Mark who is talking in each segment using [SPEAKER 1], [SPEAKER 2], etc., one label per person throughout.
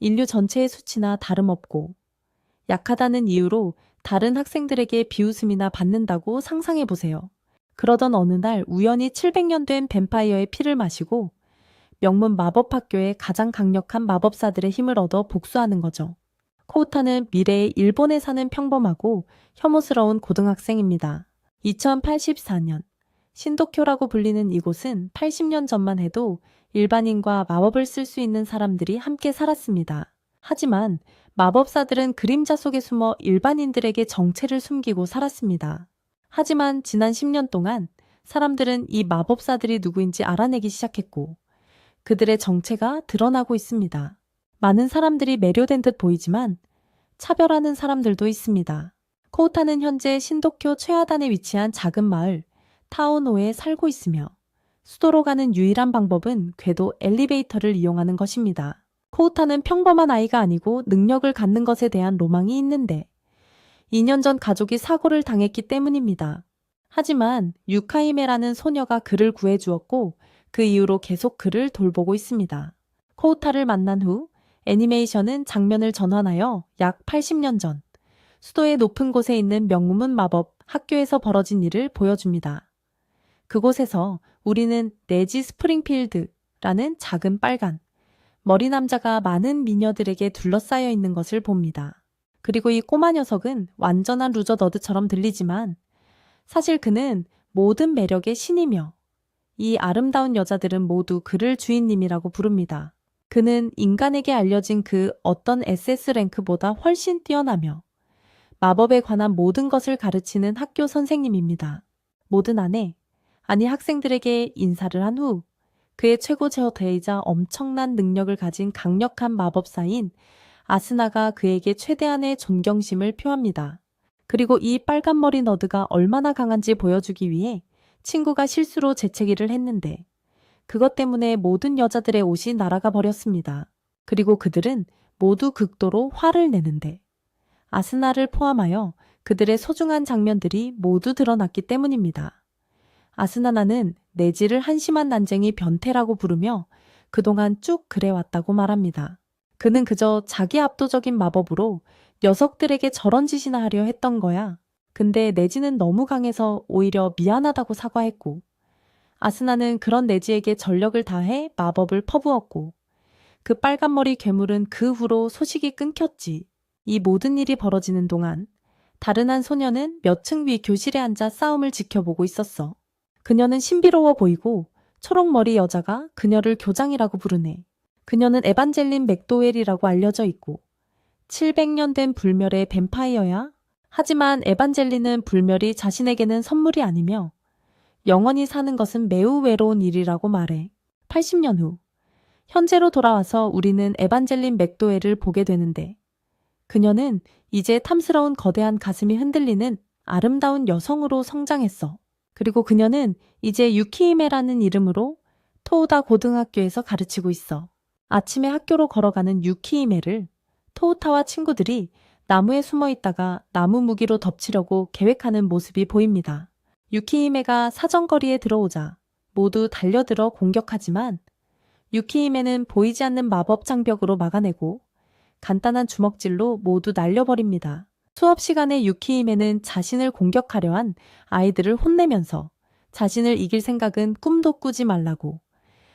[SPEAKER 1] 인류 전체의 수치나 다름없고 약하다는 이유로 다른 학생들에게 비웃음이나 받는다고 상상해 보세요. 그러던 어느 날 우연히 700년 된 뱀파이어의 피를 마시고 명문 마법학교의 가장 강력한 마법사들의 힘을 얻어 복수하는 거죠. 코우타는 미래의 일본에 사는 평범하고 혐오스러운 고등학생입니다. 2084년 신도쿄라고 불리는 이곳은 80년 전만 해도 일반인과 마법을 쓸 수 있는 사람들이 함께 살았습니다. 하지만 마법사들은 그림자 속에 숨어 일반인들에게 정체를 숨기고 살았습니다. 하지만 지난 10년 동안 사람들은 이 마법사들이 누구인지 알아내기 시작했고 그들의 정체가 드러나고 있습니다. 많은 사람들이 매료된 듯 보이지만 차별하는 사람들도 있습니다. 코우타는 현재 신도쿄 최하단에 위치한 작은 마을 타오노에 살고 있으며 수도로 가는 유일한 방법은 궤도 엘리베이터를 이용하는 것입니다. 코우타는 평범한 아이가 아니고 능력을 갖는 것에 대한 로망이 있는데 2년 전 가족이 사고를 당했기 때문입니다. 하지만 유카이메라는 소녀가 그를 구해주었고 그 이후로 계속 그를 돌보고 있습니다. 코우타를 만난 후 애니메이션은 장면을 전환하여 약 80년 전 수도의 높은 곳에 있는 명문 마법 학교에서 벌어진 일을 보여줍니다. 그곳에서 우리는 네지 스프링필드라는 작은 빨간 머리 남자가 많은 미녀들에게 둘러싸여 있는 것을 봅니다. 그리고 이 꼬마 녀석은 완전한 루저 너드처럼 들리지만 사실 그는 모든 매력의 신이며 이 아름다운 여자들은 모두 그를 주인님이라고 부릅니다. 그는 인간에게 알려진 그 어떤 SS 랭크보다 훨씬 뛰어나며 마법에 관한 모든 것을 가르치는 학교 선생님입니다. 모든 학생들에게 인사를 한 후 그의 최고 제어대이자 엄청난 능력을 가진 강력한 마법사인 아스나가 그에게 최대한의 존경심을 표합니다. 그리고 이 빨간머리 너드가 얼마나 강한지 보여주기 위해 친구가 실수로 재채기를 했는데 그것 때문에 모든 여자들의 옷이 날아가 버렸습니다. 그리고 그들은 모두 극도로 화를 내는데 아스나를 포함하여 그들의 소중한 장면들이 모두 드러났기 때문입니다. 아스나나는 네지를 한심한 난쟁이 변태라고 부르며 그동안 쭉 그래왔다고 말합니다. 그는 그저 자기 압도적인 마법으로 녀석들에게 저런 짓이나 하려 했던 거야. 근데 네지는 너무 강해서 오히려 미안하다고 사과했고 아스나는 그런 네지에게 전력을 다해 마법을 퍼부었고 그 빨간머리 괴물은 그 후로 소식이 끊겼지. 이 모든 일이 벌어지는 동안 다른 한 소녀는 몇 층 위 교실에 앉아 싸움을 지켜보고 있었어. 그녀는 신비로워 보이고 초록머리 여자가 그녀를 교장이라고 부르네. 그녀는 에반젤린 맥도웰이라고 알려져 있고 700년 된 불멸의 뱀파이어야. 하지만 에반젤린은 불멸이 자신에게는 선물이 아니며 영원히 사는 것은 매우 외로운 일이라고 말해. 80년 후 현재로 돌아와서 우리는 에반젤린 맥도웰을 보게 되는데 그녀는 이제 탐스러운 거대한 가슴이 흔들리는 아름다운 여성으로 성장했어. 그리고 그녀는 이제 유키히메라는 이름으로 토우다 고등학교에서 가르치고 있어. 아침에 학교로 걸어가는 유키히메를 토우타와 친구들이 나무에 숨어 있다가 나무 무기로 덮치려고 계획하는 모습이 보입니다. 유키히메가 사정거리에 들어오자 모두 달려들어 공격하지만 유키히메는 보이지 않는 마법 장벽으로 막아내고 간단한 주먹질로 모두 날려버립니다. 수업 시간에 유키히메는 자신을 공격하려 한 아이들을 혼내면서 자신을 이길 생각은 꿈도 꾸지 말라고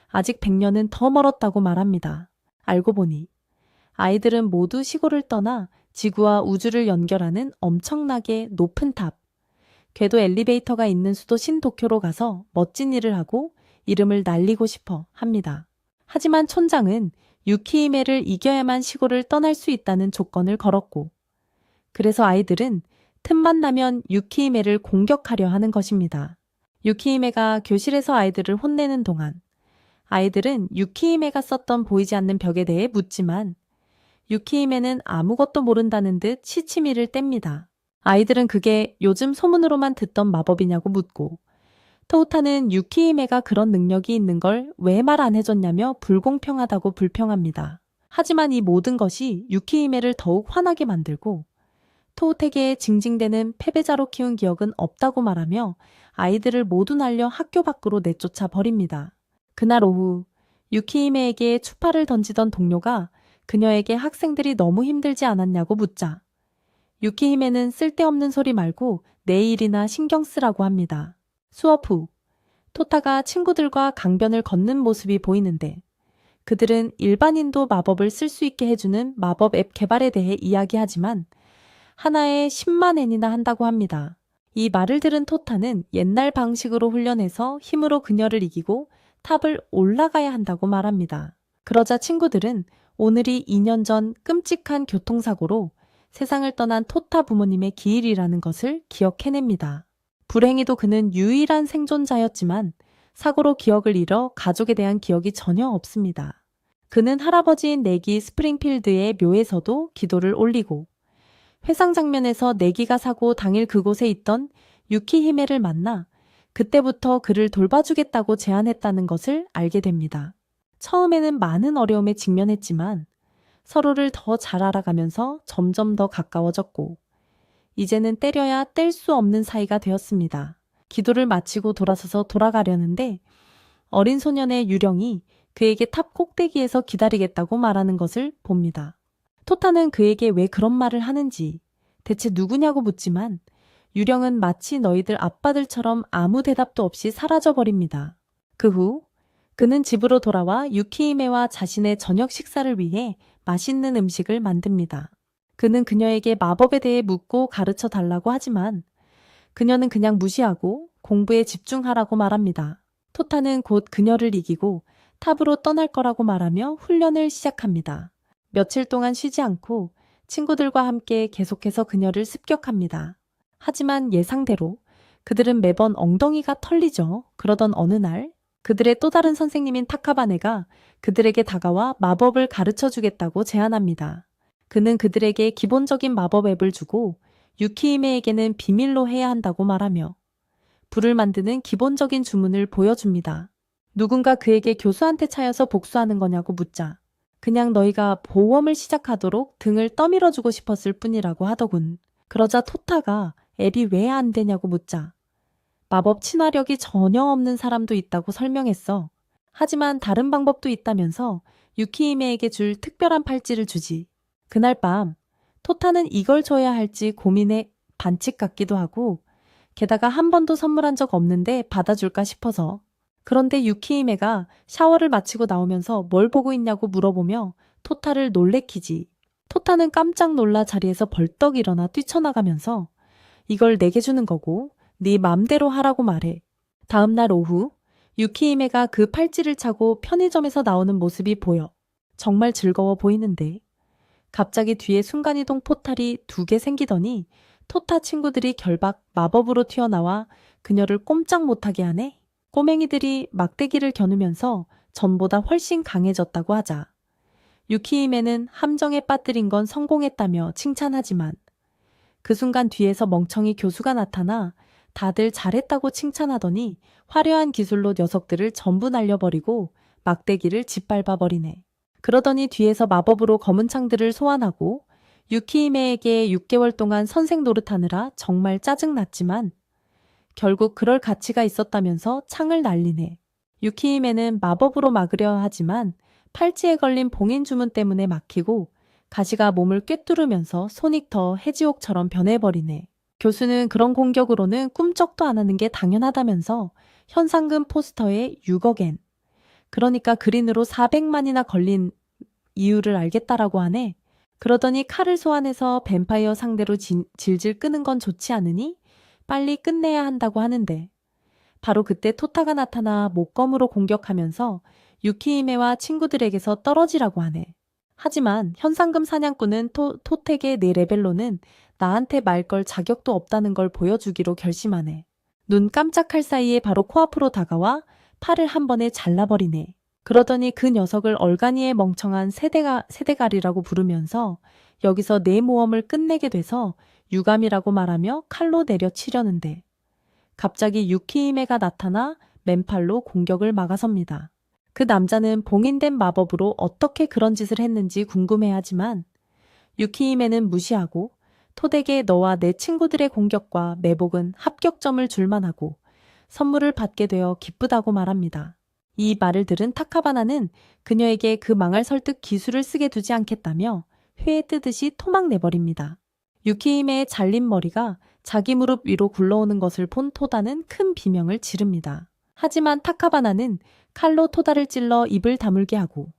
[SPEAKER 1] 아직 100년은 더 멀었다고 말합니다. 알고 보니 아이들은 모두 시골을 떠나 지구와 우주를 연결하는 엄청나게 높은 탑, 궤도 엘리베이터가 있는 수도 신도쿄로 가서 멋진 일을 하고 이름을 날리고 싶어 합니다. 하지만 촌장은 유키히메를 이겨야만 시골을 떠날 수 있다는 조건을 걸었고 그래서 아이들은 틈만 나면 유키히메를 공격하려 하는 것입니다. 유키히메가 교실에서 아이들을 혼내는 동안 아이들은 유키히메가 썼던 보이지 않는 벽에 대해 묻지만 유키히메는 아무것도 모른다는 듯 시치미를 뗍니다. 아이들은 그게 요즘 소문으로만 듣던 마법이냐고 묻고 토우타는 유키히메가 그런 능력이 있는 걸 왜 말 안 해줬냐며 불공평하다고 불평합니다. 하지만 이 모든 것이 유키히메를 더욱 화나게 만들고 토우테게의 징징대는 패배자로 키운 기억은 없다고 말하며 아이들을 모두 날려 학교 밖으로 내쫓아 버립니다. 그날 오후 유키히메에게 추파를 던지던 동료가 그녀에게 학생들이 너무 힘들지 않았냐고 묻자 유키히메는 쓸데없는 소리 말고 내 일이나 신경 쓰라고 합니다. 수업 후 토타가 친구들과 강변을 걷는 모습이 보이는데 그들은 일반인도 마법을 쓸 수 있게 해주는 마법 앱 개발에 대해 이야기하지만 하나에 10만 엔이나 한다고 합니다. 이 말을 들은 토타는 옛날 방식으로 훈련해서 힘으로 그녀를 이기고 탑을 올라가야 한다고 말합니다. 그러자 친구들은 오늘이 2년 전 끔찍한 교통사고로 세상을 떠난 토타 부모님의 기일이라는 것을 기억해냅니다. 불행히도 그는 유일한 생존자였지만 사고로 기억을 잃어 가족에 대한 기억이 전혀 없습니다. 그는 할아버지인 내기 스프링필드의 묘에서도 기도를 올리고 회상 장면에서 내기가 사고 당일 그곳에 있던 유키히메를 만나 그때부터 그를 돌봐주겠다고 제안했다는 것을 알게 됩니다. 처음에는 많은 어려움에 직면했지만 서로를 더 잘 알아가면서 점점 더 가까워졌고 이제는 때려야 뗄 수 없는 사이가 되었습니다. 기도를 마치고 돌아서서 돌아가려는데 어린 소년의 유령이 그에게 탑 꼭대기에서 기다리겠다고 말하는 것을 봅니다. 토타는 그에게 왜 그런 말을 하는지 대체 누구냐고 묻지만 유령은 마치 너희들 아빠들처럼 아무 대답도 없이 사라져버립니다. 그 후 그는 집으로 돌아와 유키히메와 자신의 저녁 식사를 위해 맛있는 음식을 만듭니다. 그는 그녀에게 마법에 대해 묻고 가르쳐 달라고 하지만 그녀는 그냥 무시하고 공부에 집중하라고 말합니다. 토타는 곧 그녀를 이기고 탑으로 떠날 거라고 말하며 훈련을 시작합니다. 며칠 동안 쉬지 않고 친구들과 함께 계속해서 그녀를 습격합니다. 하지만 예상대로 그들은 매번 엉덩이가 털리죠. 그러던 어느 날 그들의 또 다른 선생님인 타카바네가 그들에게 다가와 마법을 가르쳐 주겠다고 제안합니다. 그는 그들에게 기본적인 마법 앱을 주고 유키히메에게는 비밀로 해야 한다고 말하며 불을 만드는 기본적인 주문을 보여줍니다. 누군가 그에게 교수한테 차여서 복수하는 거냐고 묻자 그냥 너희가 보험을 시작하도록 등을 떠밀어주고 싶었을 뿐이라고 하더군. 그러자 토타가 앱이 왜 안 되냐고 묻자 마법 친화력이 전혀 없는 사람도 있다고 설명했어. 하지만 다른 방법도 있다면서 유키히메에게 줄 특별한 팔찌를 주지. 그날 밤 토타는 이걸 줘야 할지 고민에 반칙 같기도 하고 게다가 한 번도 선물한 적 없는데 받아줄까 싶어서 그런데 유키히메가 샤워를 마치고 나오면서 뭘 보고 있냐고 물어보며 토타를 놀래키지. 토타는 깜짝 놀라 자리에서 벌떡 일어나 뛰쳐나가면서 이걸 내게 주는 거고 네 맘대로 하라고 말해. 다음 날 오후 유키히메가 그 팔찌를 차고 편의점에서 나오는 모습이 보여. 정말 즐거워 보이는데 갑자기 뒤에 순간이동 포탈이 2개 생기더니 토타 친구들이 결박 마법으로 튀어나와 그녀를 꼼짝 못하게 하네. 꼬맹이들이 막대기를 겨누면서 전보다 훨씬 강해졌다고 하자. 유키히메는 함정에 빠뜨린 건 성공했다며 칭찬하지만 그 순간 뒤에서 멍청이 교수가 나타나 다들 잘했다고 칭찬하더니 화려한 기술로 녀석들을 전부 날려버리고 막대기를 짓밟아버리네. 그러더니 뒤에서 마법으로 검은 창들을 소환하고 유키히메에게 6개월 동안 선생 노릇하느라 정말 짜증났지만 결국 그럴 가치가 있었다면서 창을 날리네. 유키히메는 마법으로 막으려 하지만 팔찌에 걸린 봉인 주문 때문에 막히고 가시가 몸을 꿰뚫으면서 소닉터 해지옥처럼 변해버리네. 교수는 그런 공격으로는 꿈쩍도 안 하는 게 당연하다면서 현상금 포스터에 6억엔, 그러니까 그린으로 400만이나 걸린 이유를 알겠다라고 하네. 그러더니 칼을 소환해서 뱀파이어 상대로 질질 끄는 건 좋지 않으니 빨리 끝내야 한다고 하는데 바로 그때 토타가 나타나 목검으로 공격하면서 유키히메와 친구들에게서 떨어지라고 하네. 하지만 현상금 사냥꾼은 토텍의 내 레벨로는 나한테 말 걸 자격도 없다는 걸 보여주기로 결심하네. 눈 깜짝할 사이에 바로 코앞으로 다가와 팔을 한 번에 잘라버리네. 그러더니 그 녀석을 얼간이의 멍청한 세대가리라고 부르면서 여기서 내 모험을 끝내게 돼서 유감이라고 말하며 칼로 내려치려는데 갑자기 유키히메가 나타나 맨팔로 공격을 막아섭니다. 그 남자는 봉인된 마법으로 어떻게 그런 짓을 했는지 궁금해하지만 유키히메는 무시하고 토덱에 너와 내 친구들의 공격과 매복은 합격점을 줄만 하고 선물을 받게 되어 기쁘다고 말합니다. 이 말을 들은 타카바나는 그녀에게 그 망할 설득 기술을 쓰게 두지 않겠다며 회에 뜨듯이 토막 내버립니다. 유키히메의 잘린 머리가 자기 무릎 위로 굴러오는 것을 본 토다는 큰 비명을 지릅니다. 하지만 타카바나는 칼로 토다를 찔러 입을 다물게 하고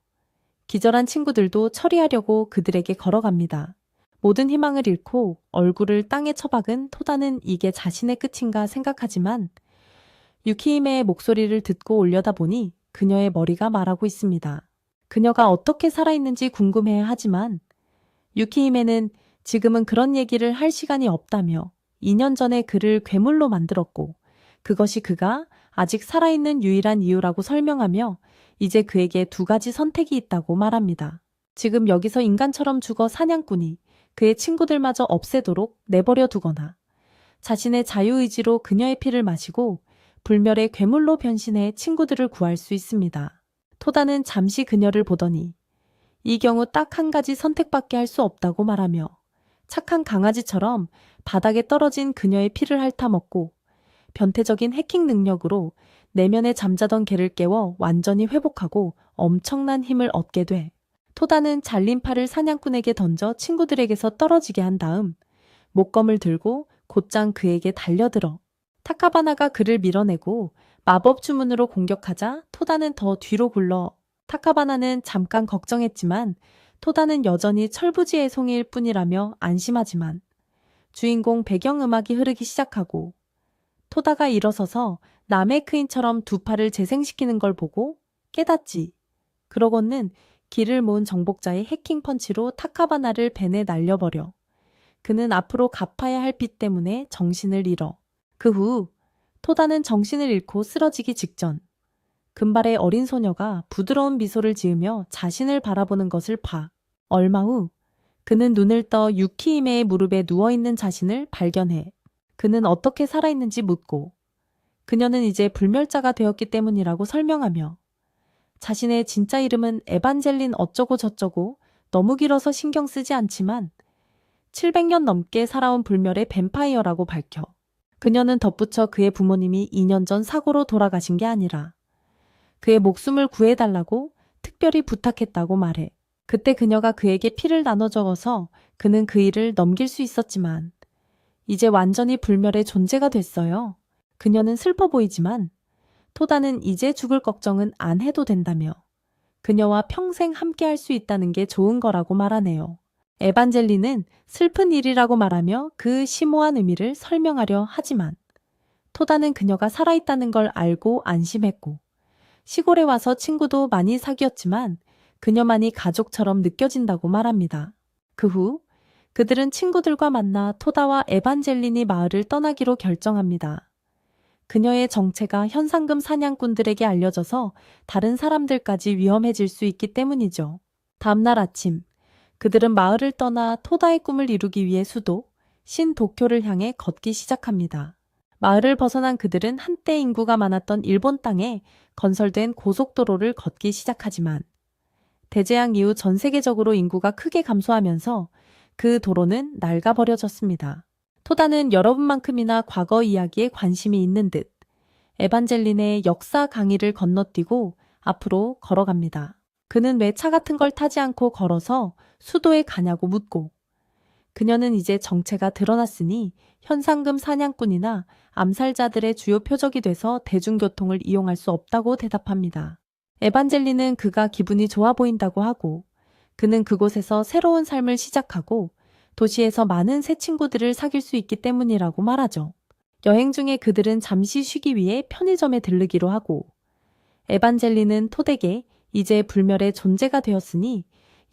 [SPEAKER 1] 기절한 친구들도 처리하려고 그들에게 걸어갑니다. 모든 희망을 잃고 얼굴을 땅에 처박은 토다는 이게 자신의 끝인가 생각하지만 유키히메의 목소리를 듣고 올려다보니 그녀의 머리가 말하고 있습니다. 그녀가 어떻게 살아있는지 궁금해야 하지만 유키히메는 지금은 그런 얘기를 할 시간이 없다며 2년 전에 그를 괴물로 만들었고 그것이 그가 아직 살아있는 유일한 이유라고 설명하며 이제 그에게 두 가지 선택이 있다고 말합니다. 지금 여기서 인간처럼 죽어 사냥꾼이 그의 친구들마저 없애도록 내버려 두거나 자신의 자유의지로 그녀의 피를 마시고 불멸의 괴물로 변신해 친구들을 구할 수 있습니다. 토다는 잠시 그녀를 보더니 이 경우 딱 한 가지 선택밖에 할 수 없다고 말하며 착한 강아지처럼 바닥에 떨어진 그녀의 피를 핥아먹고 변태적인 해킹 능력으로 내면에 잠자던 개를 깨워 완전히 회복하고 엄청난 힘을 얻게 돼. 토다는 잘린 팔을 사냥꾼에게 던져 친구들에게서 떨어지게 한 다음 목검을 들고 곧장 그에게 달려들어 타카바나가 그를 밀어내고 마법 주문으로 공격하자 토다는 더 뒤로 굴러 타카바나는 잠깐 걱정했지만 토다는 여전히 철부지의 송이일 뿐이라며 안심하지만 주인공 배경음악이 흐르기 시작하고 토다가 일어서서 나메크인처럼 두 팔을 재생시키는 걸 보고 깨닫지. 그러고는 길을 모은 정복자의 해킹 펀치로 타카바나를 벤에 날려버려. 그는 앞으로 갚아야 할 빚 때문에 정신을 잃어. 그 후 토다는 정신을 잃고 쓰러지기 직전 금발의 어린 소녀가 부드러운 미소를 지으며 자신을 바라보는 것을 봐. 얼마 후 그는 눈을 떠 유키히메의 무릎에 누워있는 자신을 발견해. 그는 어떻게 살아있는지 묻고 그녀는 이제 불멸자가 되었기 때문이라고 설명하며 자신의 진짜 이름은 에반젤린 어쩌고 저쩌고 너무 길어서 신경 쓰지 않지만 700년 넘게 살아온 불멸의 뱀파이어라고 밝혀. 그녀는 덧붙여 그의 부모님이 2년 전 사고로 돌아가신 게 아니라 그의 목숨을 구해달라고 특별히 부탁했다고 말해. 그때 그녀가 그에게 피를 나눠 적어서 그는 그 일을 넘길 수 있었지만 이제 완전히 불멸의 존재가 됐어요. 그녀는 슬퍼 보이지만 토다는 이제 죽을 걱정은 안 해도 된다며 그녀와 평생 함께할 수 있다는 게 좋은 거라고 말하네요. 에반젤린은 슬픈 일이라고 말하며 그 심오한 의미를 설명하려 하지만 토다는 그녀가 살아있다는 걸 알고 안심했고 시골에 와서 친구도 많이 사귀었지만 그녀만이 가족처럼 느껴진다고 말합니다. 그 후 그들은 친구들과 만나 토다와 에반젤린이 마을을 떠나기로 결정합니다. 그녀의 정체가 현상금 사냥꾼들에게 알려져서 다른 사람들까지 위험해질 수 있기 때문이죠. 다음날 아침 그들은 마을을 떠나 토다의 꿈을 이루기 위해 수도 신도쿄를 향해 걷기 시작합니다. 마을을 벗어난 그들은 한때 인구가 많았던 일본 땅에 건설된 고속도로를 걷기 시작하지만 대재앙 이후 전 세계적으로 인구가 크게 감소하면서 그 도로는 낡아버려졌습니다. 토다는 여러분만큼이나 과거 이야기에 관심이 있는 듯 에반젤린의 역사 강의를 건너뛰고 앞으로 걸어갑니다. 그는 왜 차 같은 걸 타지 않고 걸어서 수도에 가냐고 묻고 그녀는 이제 정체가 드러났으니 현상금 사냥꾼이나 암살자들의 주요 표적이 돼서 대중교통을 이용할 수 없다고 대답합니다. 에반젤린은 그가 기분이 좋아 보인다고 하고 그는 그곳에서 새로운 삶을 시작하고 도시에서 많은 새 친구들을 사귈 수 있기 때문이라고 말하죠. 여행 중에 그들은 잠시 쉬기 위해 편의점에 들르기로 하고 에반젤린은 토덱에 이제 불멸의 존재가 되었으니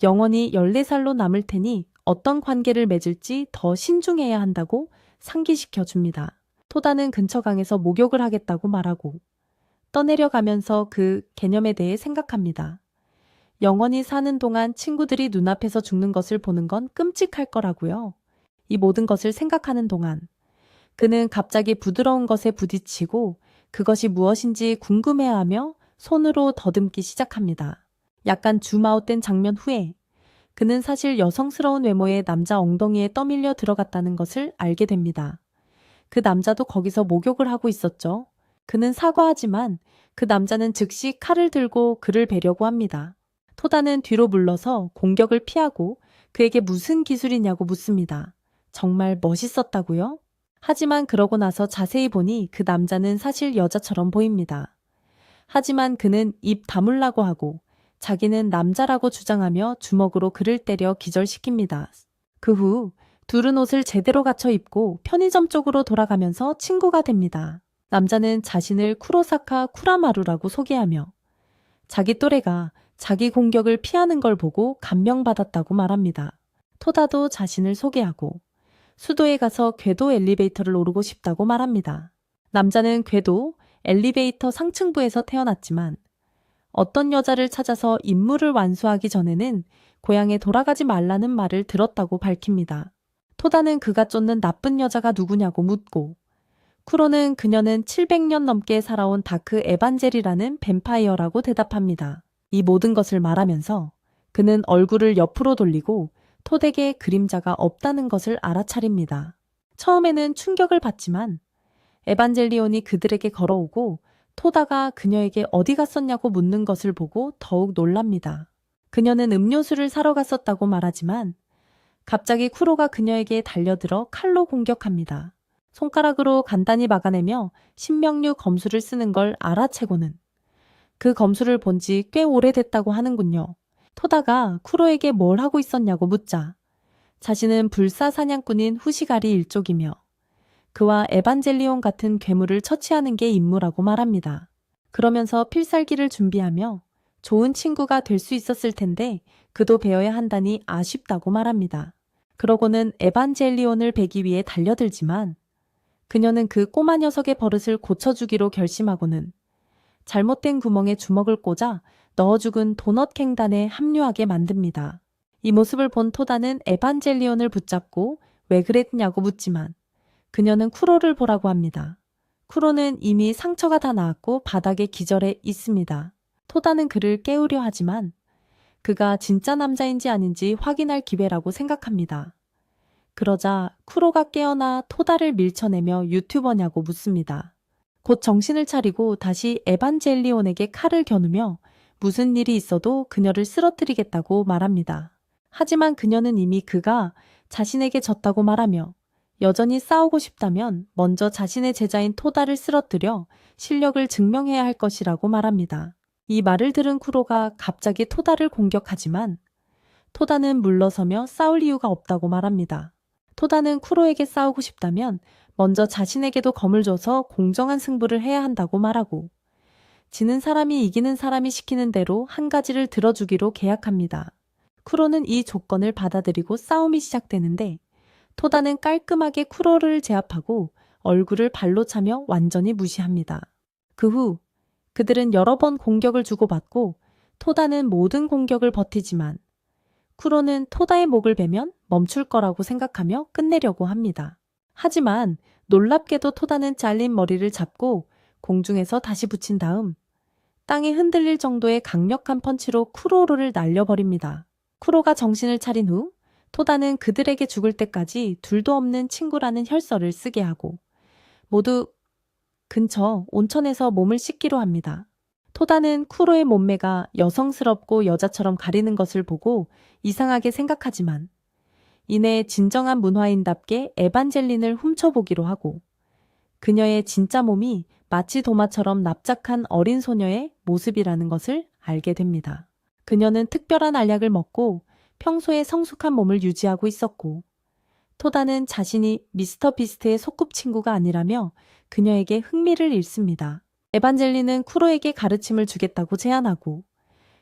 [SPEAKER 1] 영원히 14살로 남을 테니 어떤 관계를 맺을지 더 신중해야 한다고 상기시켜 줍니다. 토다는 근처 강에서 목욕을 하겠다고 말하고 떠내려가면서 그 개념에 대해 생각합니다. 영원히 사는 동안 친구들이 눈앞에서 죽는 것을 보는 건 끔찍할 거라고요. 이 모든 것을 생각하는 동안 그는 갑자기 부드러운 것에 부딪히고 그것이 무엇인지 궁금해하며 손으로 더듬기 시작합니다. 약간 줌아웃된 장면 후에 그는 사실 여성스러운 외모의 남자 엉덩이에 떠밀려 들어갔다는 것을 알게 됩니다. 그 남자도 거기서 목욕을 하고 있었죠. 그는 사과하지만 그 남자는 즉시 칼을 들고 그를 베려고 합니다. 토다는 뒤로 물러서 공격을 피하고 그에게 무슨 기술이냐고 묻습니다. 정말 멋있었다고요? 하지만 그러고 나서 자세히 보니 그 남자는 사실 여자처럼 보입니다. 하지만 그는 입 다물라고 하고 자기는 남자라고 주장하며 주먹으로 그를 때려 기절시킵니다. 그 후 둘은 옷을 제대로 갖춰 입고 편의점 쪽으로 돌아가면서 친구가 됩니다. 남자는 자신을 쿠로사카 쿠라마루라고 소개하며 자기 또래가 자기 공격을 피하는 걸 보고 감명받았다고 말합니다. 토다도 자신을 소개하고 수도에 가서 궤도 엘리베이터를 오르고 싶다고 말합니다. 남자는 궤도 엘리베이터 상층부에서 태어났지만 어떤 여자를 찾아서 임무를 완수하기 전에는 고향에 돌아가지 말라는 말을 들었다고 밝힙니다. 토다는 그가 쫓는 나쁜 여자가 누구냐고 묻고 쿠로는 그녀는 700년 넘게 살아온 다크 에반젤이라는 뱀파이어라고 대답합니다. 이 모든 것을 말하면서 그는 얼굴을 옆으로 돌리고 토덱에 그림자가 없다는 것을 알아차립니다. 처음에는 충격을 받지만 에반젤리온이 그들에게 걸어오고 토다가 그녀에게 어디 갔었냐고 묻는 것을 보고 더욱 놀랍니다. 그녀는 음료수를 사러 갔었다고 말하지만 갑자기 쿠로가 그녀에게 달려들어 칼로 공격합니다. 손가락으로 간단히 막아내며 신명류 검수를 쓰는 걸 알아채고는 그 검수를 본 지 꽤 오래됐다고 하는군요. 토다가 쿠로에게 뭘 하고 있었냐고 묻자 자신은 불사 사냥꾼인 후시가리 일족이며 그와 에반젤리온 같은 괴물을 처치하는 게 임무라고 말합니다. 그러면서 필살기를 준비하며 좋은 친구가 될 수 있었을 텐데 그도 배워야 한다니 아쉽다고 말합니다. 그러고는 에반젤리온을 베기 위해 달려들지만 그녀는 그 꼬마 녀석의 버릇을 고쳐주기로 결심하고는 잘못된 구멍에 주먹을 꽂아 넣어 죽은 도넛 갱단에 합류하게 만듭니다. 이 모습을 본 토다는 에반젤리온을 붙잡고 왜 그랬냐고 묻지만 그녀는 쿠로를 보라고 합니다. 쿠로는 이미 상처가 다 나았고 바닥에 기절해 있습니다. 토다는 그를 깨우려 하지만 그가 진짜 남자인지 아닌지 확인할 기회라고 생각합니다. 그러자 쿠로가 깨어나 토다를 밀쳐내며 유튜버냐고 묻습니다. 곧 정신을 차리고 다시 에반젤리온에게 칼을 겨누며 무슨 일이 있어도 그녀를 쓰러뜨리겠다고 말합니다. 하지만 그녀는 이미 그가 자신에게 졌다고 말하며 여전히 싸우고 싶다면 먼저 자신의 제자인 토다를 쓰러뜨려 실력을 증명해야 할 것이라고 말합니다. 이 말을 들은 쿠로가 갑자기 토다를 공격하지만 토다는 물러서며 싸울 이유가 없다고 말합니다. 토다는 쿠로에게 싸우고 싶다면 먼저 자신에게도 검을 줘서 공정한 승부를 해야 한다고 말하고 지는 사람이 이기는 사람이 시키는 대로 한 가지를 들어주기로 계약합니다. 쿠로는 이 조건을 받아들이고 싸움이 시작되는데 토다는 깔끔하게 쿠로를 제압하고 얼굴을 발로 차며 완전히 무시합니다. 그 후 그들은 여러 번 공격을 주고받고 토다는 모든 공격을 버티지만 쿠로는 토다의 목을 베면 멈출 거라고 생각하며 끝내려고 합니다. 하지만 놀랍게도 토다는 잘린 머리를 잡고 공중에서 다시 붙인 다음 땅이 흔들릴 정도의 강력한 펀치로 쿠로를 날려버립니다. 쿠로가 정신을 차린 후 토다는 그들에게 죽을 때까지 둘도 없는 친구라는 혈서를 쓰게 하고 모두 근처 온천에서 몸을 씻기로 합니다. 토다는 쿠로의 몸매가 여성스럽고 여자처럼 가리는 것을 보고 이상하게 생각하지만 이내 진정한 문화인답게 에반젤린을 훔쳐보기로 하고 그녀의 진짜 몸이 마치 도마처럼 납작한 어린 소녀의 모습이라는 것을 알게 됩니다. 그녀는 특별한 알약을 먹고 평소에 성숙한 몸을 유지하고 있었고 토다는 자신이 미스터 비스트의 소꿉친구가 아니라며 그녀에게 흥미를 잃습니다. 에반젤린은 쿠로에게 가르침을 주겠다고 제안하고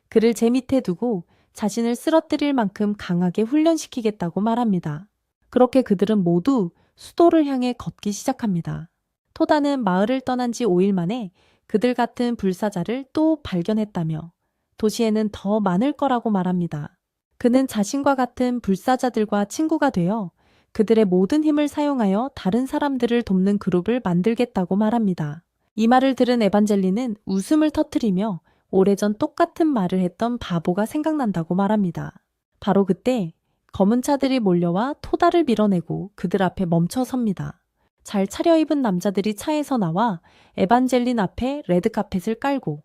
[SPEAKER 1] 그를 제 밑에 두고 자신을 쓰러뜨릴 만큼 강하게 훈련시키겠다고 말합니다. 그렇게 그들은 모두 수도를 향해 걷기 시작합니다. 토다는 마을을 떠난 지 5일 만에 그들 같은 불사자를 또 발견했다며 도시에는 더 많을 거라고 말합니다. 그는 자신과 같은 불사자들과 친구가 되어 그들의 모든 힘을 사용하여 다른 사람들을 돕는 그룹을 만들겠다고 말합니다. 이 말을 들은 에반젤린은 웃음을 터뜨리며 오래전 똑같은 말을 했던 바보가 생각난다고 말합니다. 바로 그때 검은 차들이 몰려와 토다를 밀어내고 그들 앞에 멈춰 섭니다. 잘 차려입은 남자들이 차에서 나와 에반젤린 앞에 레드카펫을 깔고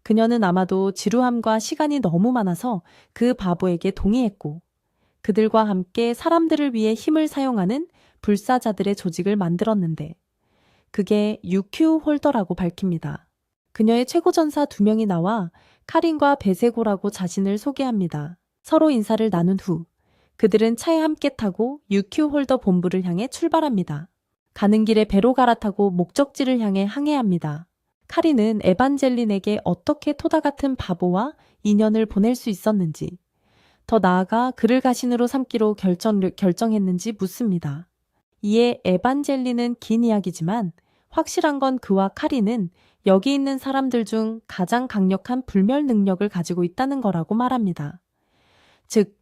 [SPEAKER 1] 그녀는 아마도 지루함과 시간이 너무 많아서 그 바보에게 동의했고 그들과 함께 사람들을 위해 힘을 사용하는 불사자들의 조직을 만들었는데 그게 UQ 홀더라고 밝힙니다. 그녀의 최고전사 2명이 나와 카린과 베세고라고 자신을 소개합니다. 서로 인사를 나눈 후 그들은 차에 함께 타고 UQ 홀더 본부를 향해 출발합니다. 가는 길에 배로 갈아타고 목적지를 향해 항해합니다. 카린은 에반젤린에게 어떻게 토다 같은 바보와 인연을 보낼 수 있었는지, 더 나아가 그를 가신으로 삼기로 결정했는지 묻습니다. 이에 에반젤린은 긴 이야기지만 확실한 건 그와 카린은 여기 있는 사람들 중 가장 강력한 불멸 능력을 가지고 있다는 거라고 말합니다. 즉,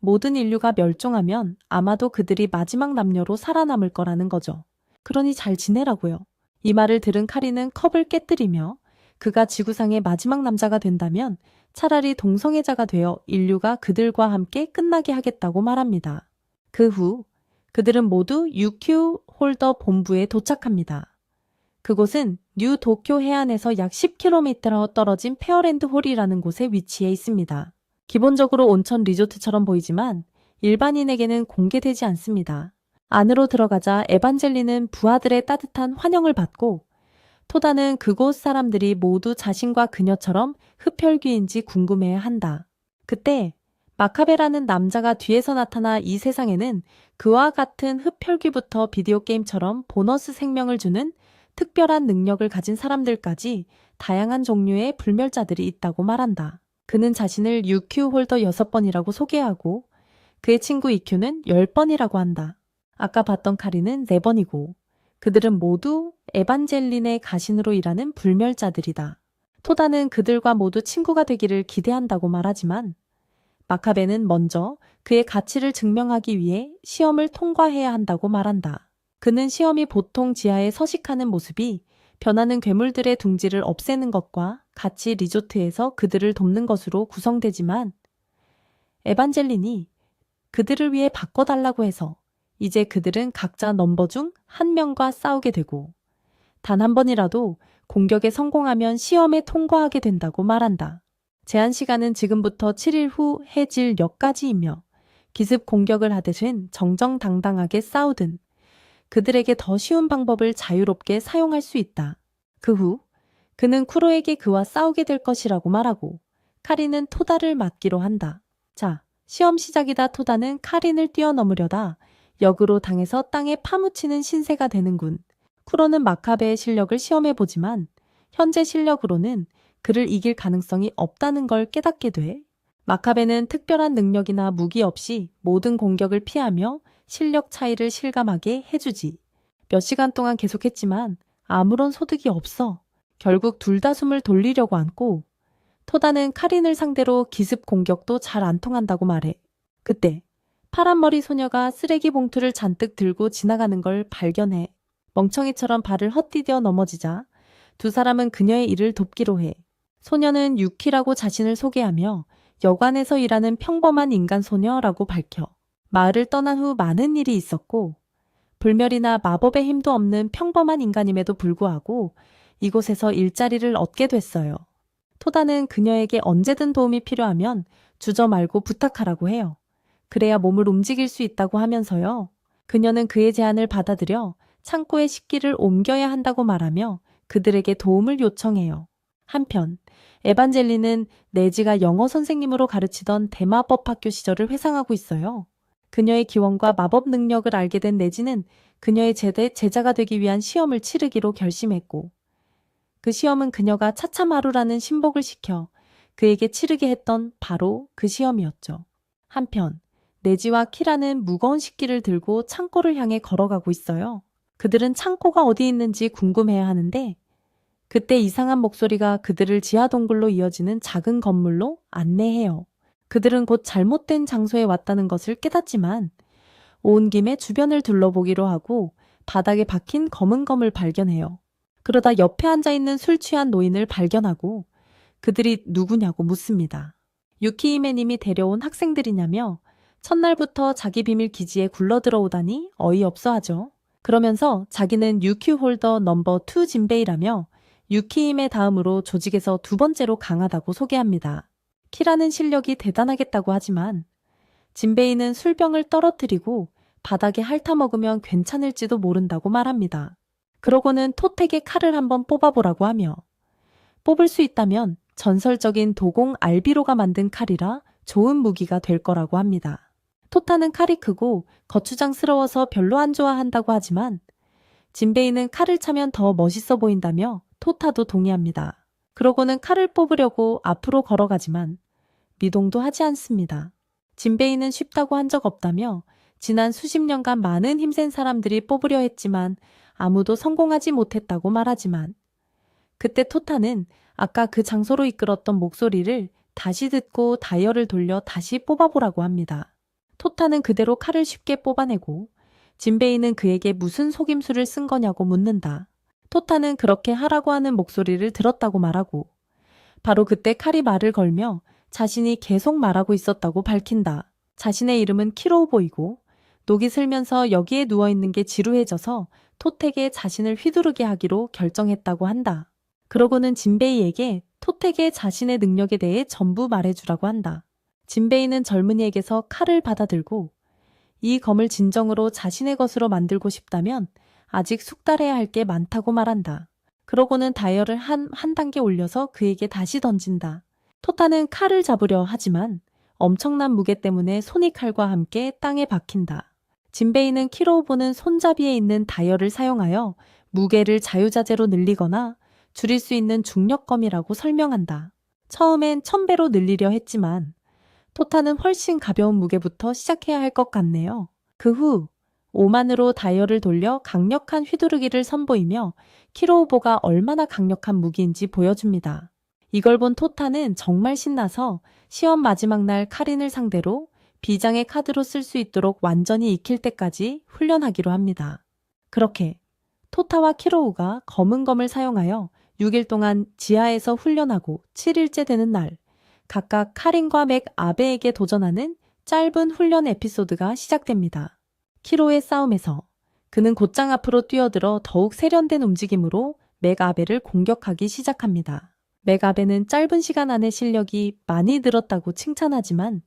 [SPEAKER 1] 모든 인류가 멸종하면 아마도 그들이 마지막 남녀로 살아남을 거라는 거죠. 그러니 잘 지내라고요. 이 말을 들은 카린은 컵을 깨뜨리며 그가 지구상의 마지막 남자가 된다면 차라리 동성애자가 되어 인류가 그들과 함께 끝나게 하겠다고 말합니다. 그 후 그들은 모두 UQ 홀더 본부에 도착합니다. 그곳은 뉴 도쿄 해안에서 약 10km 떨어진 페어랜드 홀이라는 곳에 위치해 있습니다. 기본적으로 온천 리조트처럼 보이지만 일반인에게는 공개되지 않습니다. 안으로 들어가자 에반젤린은 부하들의 따뜻한 환영을 받고 토다는 그곳 사람들이 모두 자신과 그녀처럼 흡혈귀인지 궁금해한다. 그때 마카베라는 남자가 뒤에서 나타나 이 세상에는 그와 같은 흡혈귀부터 비디오 게임처럼 보너스 생명을 주는 특별한 능력을 가진 사람들까지 다양한 종류의 불멸자들이 있다고 말한다. 그는 자신을 UQ 홀더 6번이라고 소개하고 그의 친구 EQ는 10번이라고 한다. 아까 봤던 카린은 4번이고 그들은 모두 에반젤린의 가신으로 일하는 불멸자들이다. 토다는 그들과 모두 친구가 되기를 기대한다고 말하지만 마카베는 먼저 그의 가치를 증명하기 위해 시험을 통과해야 한다고 말한다. 그는 시험이 보통 지하에 서식하는 모습이 변하는 괴물들의 둥지를 없애는 것과 같이 리조트에서 그들을 돕는 것으로 구성되지만 에반젤린이 그들을 위해 바꿔달라고 해서 이제 그들은 각자 넘버 중 한 명과 싸우게 되고 단 한 번이라도 공격에 성공하면 시험에 통과하게 된다고 말한다. 제한 시간은 지금부터 7일 후 해질 역까지이며 기습 공격을 하듯은 정정당당하게 싸우든 그들에게 더 쉬운 방법을 자유롭게 사용할 수 있다. 그 후 그는 쿠로에게 그와 싸우게 될 것이라고 말하고 카린은 토다를 맡기로 한다. 자, 시험 시작이다. 토다는 카린을 뛰어넘으려다 역으로 당해서 땅에 파묻히는 신세가 되는군. 쿠로는 마카베의 실력을 시험해보지만 현재 실력으로는 그를 이길 가능성이 없다는 걸 깨닫게 돼. 마카베는 특별한 능력이나 무기 없이 모든 공격을 피하며 실력 차이를 실감하게 해주지. 몇 시간 동안 계속했지만 아무런 소득이 없어. 결국 둘 다 숨을 돌리려고 앉고 토다는 카린을 상대로 기습 공격도 잘 안 통한다고 말해. 그때 파란머리 소녀가 쓰레기 봉투를 잔뜩 들고 지나가는 걸 발견해. 멍청이처럼 발을 헛디뎌 넘어지자 두 사람은 그녀의 일을 돕기로 해. 소녀는 유키라고 자신을 소개하며 여관에서 일하는 평범한 인간 소녀라고 밝혀. 마을을 떠난 후 많은 일이 있었고 불멸이나 마법의 힘도 없는 평범한 인간임에도 불구하고 이곳에서 일자리를 얻게 됐어요. 토다는 그녀에게 언제든 도움이 필요하면 주저 말고 부탁하라고 해요. 그래야 몸을 움직일 수 있다고 하면서요. 그녀는 그의 제안을 받아들여 창고에 식기를 옮겨야 한다고 말하며 그들에게 도움을 요청해요. 한편 에반젤린은 네지가 영어 선생님으로 가르치던 대마법 학교 시절을 회상하고 있어요. 그녀의 기원과 마법 능력을 알게 된 네지는 그녀의 제자가 되기 위한 시험을 치르기로 결심했고 그 시험은 그녀가 차차마루라는 신복을 시켜 그에게 치르게 했던 바로 그 시험이었죠. 한편 네지와 키라는 무거운 식기를 들고 창고를 향해 걸어가고 있어요. 그들은 창고가 어디 있는지 궁금해야 하는데 그때 이상한 목소리가 그들을 지하 동굴로 이어지는 작은 건물로 안내해요. 그들은 곧 잘못된 장소에 왔다는 것을 깨닫지만 온 김에 주변을 둘러보기로 하고 바닥에 박힌 검은 검을 발견해요. 그러다 옆에 앉아있는 술 취한 노인을 발견하고 그들이 누구냐고 묻습니다. 유키히메님이 데려온 학생들이냐며 첫날부터 자기 비밀 기지에 굴러들어오다니 어이없어 하죠. 그러면서 자기는 유키 홀더 넘버 2 진베이라며 유키임의 다음으로 조직에서 두 번째로 강하다고 소개합니다. 키라는 실력이 대단하겠다고 하지만 진베이는 술병을 떨어뜨리고 바닥에 핥아먹으면 괜찮을지도 모른다고 말합니다. 그러고는 톳에게 칼을 한번 뽑아보라고 하며 뽑을 수 있다면 전설적인 도공 알비로가 만든 칼이라 좋은 무기가 될 거라고 합니다. 토타는 칼이 크고 거추장스러워서 별로 안 좋아한다고 하지만 진베이는 칼을 차면 더 멋있어 보인다며 토타도 동의합니다. 그러고는 칼을 뽑으려고 앞으로 걸어가지만 미동도 하지 않습니다. 진베이는 쉽다고 한 적 없다며 지난 수십 년간 많은 힘센 사람들이 뽑으려 했지만 아무도 성공하지 못했다고 말하지만 그때 토타는 아까 그 장소로 이끌었던 목소리를 다시 듣고 다이얼을 돌려 다시 뽑아보라고 합니다. 토타는 그대로 칼을 쉽게 뽑아내고 진베이는 그에게 무슨 속임수를 쓴 거냐고 묻는다. 토타는 그렇게 하라고 하는 목소리를 들었다고 말하고 바로 그때 칼이 말을 걸며 자신이 계속 말하고 있었다고 밝힌다. 자신의 이름은 키로우보이고 녹이 슬면서 여기에 누워있는 게 지루해져서 톳에게 자신을 휘두르게 하기로 결정했다고 한다. 그러고는 진베이에게 톳에게 자신의 능력에 대해 전부 말해주라고 한다. 진베이는 젊은이에게서 칼을 받아들고 이 검을 진정으로 자신의 것으로 만들고 싶다면 아직 숙달해야 할 게 많다고 말한다. 그러고는 다이얼을 한 단계 올려서 그에게 다시 던진다. 토타는 칼을 잡으려 하지만 엄청난 무게 때문에 손이 칼과 함께 땅에 박힌다. 진베이는 키로우보는 손잡이에 있는 다이얼을 사용하여 무게를 자유자재로 늘리거나 줄일 수 있는 중력검이라고 설명한다. 처음엔 1000배로 늘리려 했지만 토타는 훨씬 가벼운 무게부터 시작해야 할 것 같네요. 그 후 5만으로 다이얼을 돌려 강력한 휘두르기를 선보이며 키로우보가 얼마나 강력한 무기인지 보여줍니다. 이걸 본 토타는 정말 신나서 시험 마지막 날 카린을 상대로 비장의 카드로 쓸 수 있도록 완전히 익힐 때까지 훈련하기로 합니다. 그렇게 토타와 키로우가 검은 검을 사용하여 6일 동안 지하에서 훈련하고 7일째 되는 날 각각 카린과 맥 아베에게 도전하는 짧은 훈련 에피소드가 시작됩니다. 키로의 싸움에서 그는 곧장 앞으로 뛰어들어 더욱 세련된 움직임으로 맥 아베를 공격하기 시작합니다. 맥 아베는 짧은 시간 안에 실력이 많이 늘었다고 칭찬하지만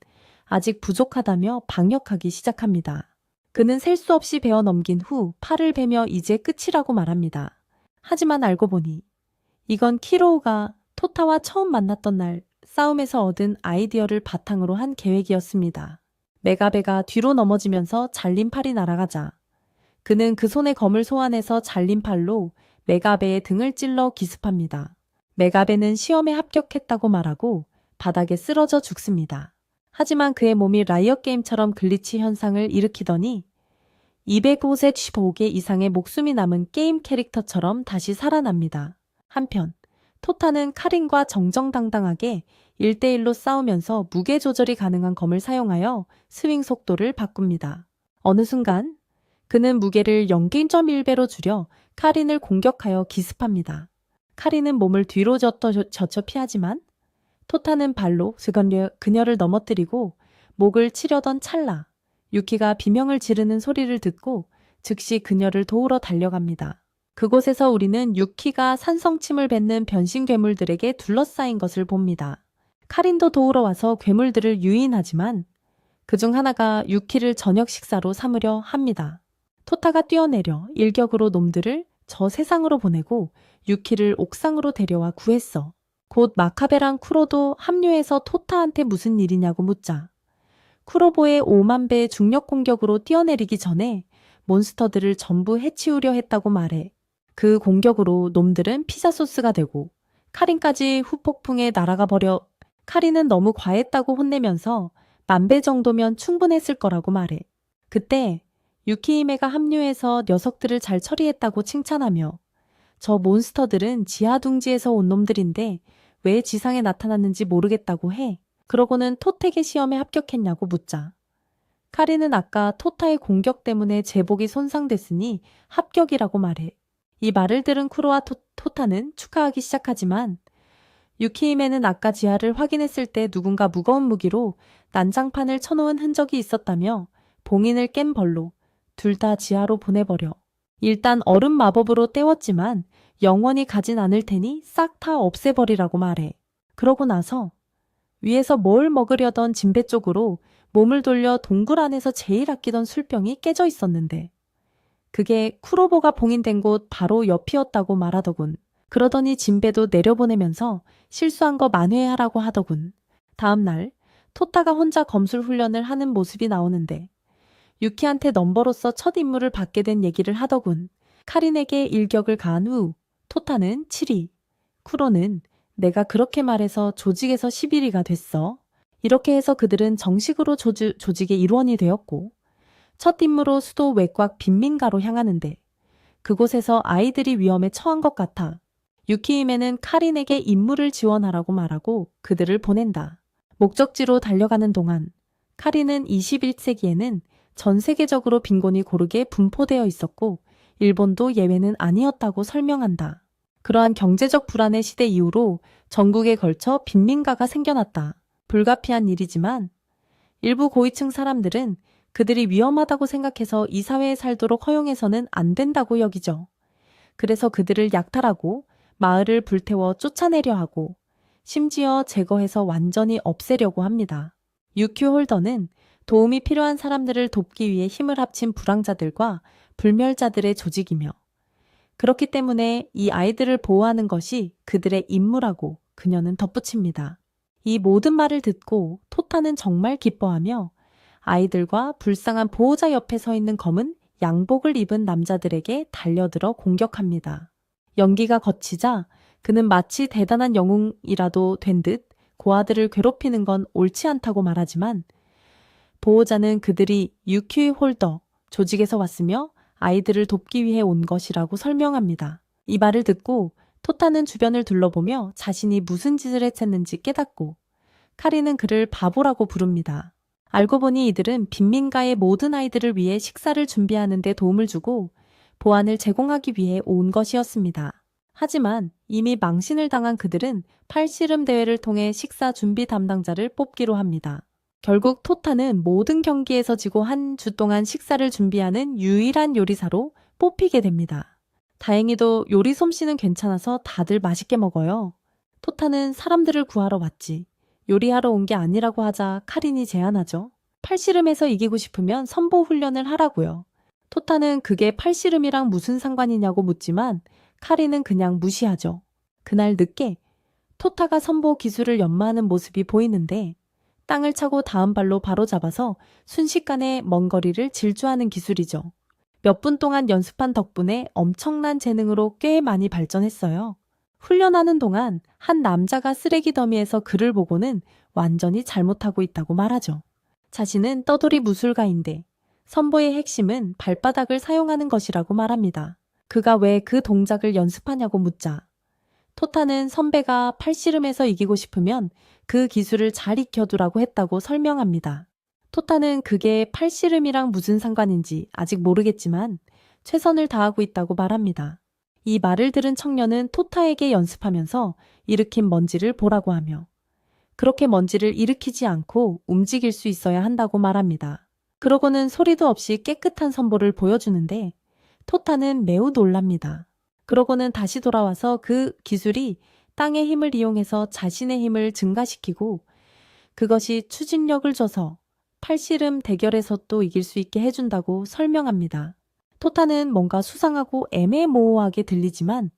[SPEAKER 1] 아직 부족하다며 방역하기 시작합니다. 그는 셀 수 없이 베어 넘긴 후 팔을 베며 이제 끝이라고 말합니다. 하지만 알고 보니 이건 키로우가 토타와 처음 만났던 날 싸움에서 얻은 아이디어를 바탕으로 한 계획이었습니다. 맥 아베가 뒤로 넘어지면서 잘린 팔이 날아가자 그는 그 손에 검을 소환해서 잘린 팔로 맥 아베의 등을 찔러 기습합니다. 맥 아베는 시험에 합격했다고 말하고 바닥에 쓰러져 죽습니다. 하지만 그의 몸이 라이엇 게임처럼 글리치 현상을 일으키더니 255개 이상의 목숨이 남은 게임 캐릭터처럼 다시 살아납니다. 한편 토타는 카린과 정정당당하게 1대1로 싸우면서 무게 조절이 가능한 검을 사용하여 스윙 속도를 바꿉니다. 어느 순간 그는 무게를 0.1배로 줄여 카린을 공격하여 기습합니다. 카린은 몸을 뒤로 젖혀 피하지만 토타는 발로 그녀를 넘어뜨리고 목을 치려던 찰나 유키가 비명을 지르는 소리를 듣고 즉시 그녀를 도우러 달려갑니다. 그곳에서 우리는 유키가 산성침을 뱉는 변신 괴물들에게 둘러싸인 것을 봅니다. 카린도 도우러 와서 괴물들을 유인하지만 그중 하나가 유키를 저녁 식사로 삼으려 합니다. 토타가 뛰어내려 일격으로 놈들을 저 세상으로 보내고 유키를 옥상으로 데려와 구했어. 곧 마카베랑 쿠로도 합류해서 토타한테 무슨 일이냐고 묻자 쿠로보의 5만 배의 중력 공격으로 뛰어내리기 전에 몬스터들을 전부 해치우려 했다고 말해. 그 공격으로 놈들은 피자 소스가 되고 카린까지 후폭풍에 날아가 버려. 카린은 너무 과했다고 혼내면서 10,000배 정도면 충분했을 거라고 말해. 그때 유키히메가 합류해서 녀석들을 잘 처리했다고 칭찬하며 저 몬스터들은 지하 둥지에서 온 놈들인데 왜 지상에 나타났는지 모르겠다고 해. 그러고는 톳에게 시험에 합격했냐고 묻자 카린은 아까 토타의 공격 때문에 제복이 손상됐으니 합격이라고 말해. 이 말을 들은 쿠로와 토타는 축하하기 시작하지만 유키히메는 아까 지하를 확인했을 때 누군가 무거운 무기로 난장판을 쳐놓은 흔적이 있었다며 봉인을 깬 벌로 둘 다 지하로 보내버려. 일단 얼음 마법으로 때웠지만 영원히 가진 않을 테니 싹 다 없애버리라고 말해. 그러고 나서 위에서 뭘 먹으려던 진배 쪽으로 몸을 돌려 동굴 안에서 제일 아끼던 술병이 깨져 있었는데 그게 쿠로보가 봉인된 곳 바로 옆이었다고 말하더군. 그러더니 진배도 내려보내면서 실수한 거 만회하라고 하더군. 다음날 토타가 혼자 검술 훈련을 하는 모습이 나오는데 유키한테 넘버로서 첫 임무를 받게 된 얘기를 하더군. 카린에게 일격을 가한 후 토타는 7위, 쿠로는 내가 그렇게 말해서 조직에서 11위가 됐어. 이렇게 해서 그들은 정식으로 조직의 일원이 되었고 첫 임무로 수도 외곽 빈민가로 향하는데 그곳에서 아이들이 위험에 처한 것 같아 유키히메는 카린에게 임무를 지원하라고 말하고 그들을 보낸다. 목적지로 달려가는 동안 카린은 21세기에는 전 세계적으로 빈곤이 고르게 분포되어 있었고 일본도 예외는 아니었다고 설명한다. 그러한 경제적 불안의 시대 이후로 전국에 걸쳐 빈민가가 생겨났다. 불가피한 일이지만 일부 고위층 사람들은 그들이 위험하다고 생각해서 이 사회에 살도록 허용해서는 안 된다고 여기죠. 그래서 그들을 약탈하고 마을을 불태워 쫓아내려 하고 심지어 제거해서 완전히 없애려고 합니다. 유큐 홀더는 도움이 필요한 사람들을 돕기 위해 힘을 합친 불황자들과 불멸자들의 조직이며 그렇기 때문에 이 아이들을 보호하는 것이 그들의 임무라고 그녀는 덧붙입니다. 이 모든 말을 듣고 토타는 정말 기뻐하며 아이들과 불쌍한 보호자 옆에 서 있는 검은 양복을 입은 남자들에게 달려들어 공격합니다. 연기가 거치자 그는 마치 대단한 영웅이라도 된 듯 고아들을 괴롭히는 건 옳지 않다고 말하지만 보호자는 그들이 유키 홀더 조직에서 왔으며 아이들을 돕기 위해 온 것이라고 설명합니다. 이 말을 듣고 토타는 주변을 둘러보며 자신이 무슨 짓을 했었는지 깨닫고 카린은 그를 바보라고 부릅니다. 알고 보니 이들은 빈민가의 모든 아이들을 위해 식사를 준비하는 데 도움을 주고 보안을 제공하기 위해 온 것이었습니다. 하지만 이미 망신을 당한 그들은 팔씨름 대회를 통해 식사 준비 담당자를 뽑기로 합니다. 결국 토타는 모든 경기에서 지고 한 주 동안 식사를 준비하는 유일한 요리사로 뽑히게 됩니다. 다행히도 요리 솜씨는 괜찮아서 다들 맛있게 먹어요. 토타는 사람들을 구하러 왔지. 요리하러 온 게 아니라고 하자 카린이 제안하죠. 팔씨름에서 이기고 싶으면 선보 훈련을 하라고요. 토타는 그게 팔씨름이랑 무슨 상관이냐고 묻지만 카린은 그냥 무시하죠. 그날 늦게 토타가 선보 기술을 연마하는 모습이 보이는데 땅을 차고 다음 발로 바로잡아서 순식간에 먼 거리를 질주하는 기술이죠. 몇 분 동안 연습한 덕분에 엄청난 재능으로 꽤 많이 발전했어요. 훈련하는 동안 한 남자가 쓰레기 더미에서 그를 보고는 완전히 잘못하고 있다고 말하죠. 자신은 떠돌이 무술가인데 선보의 핵심은 발바닥을 사용하는 것이라고 말합니다. 그가 왜 그 동작을 연습하냐고 묻자 토타는 선배가 팔씨름에서 이기고 싶으면 그 기술을 잘 익혀두라고 했다고 설명합니다. 토타는 그게 팔씨름이랑 무슨 상관인지 아직 모르겠지만 최선을 다하고 있다고 말합니다. 이 말을 들은 청년은 토타에게 연습하면서 일으킨 먼지를 보라고 하며 그렇게 먼지를 일으키지 않고 움직일 수 있어야 한다고 말합니다. 그러고는 소리도 없이 깨끗한 선보를 보여주는데 토타는 매우 놀랍니다. 그러고는 다시 돌아와서 그 기술이 땅의 힘을 이용해서 자신의 힘을 증가시키고 그것이 추진력을 줘서 팔씨름 대결에서도 이길 수 있게 해준다고 설명합니다. 토타는 뭔가 수상하고 애매모호하게 들리지만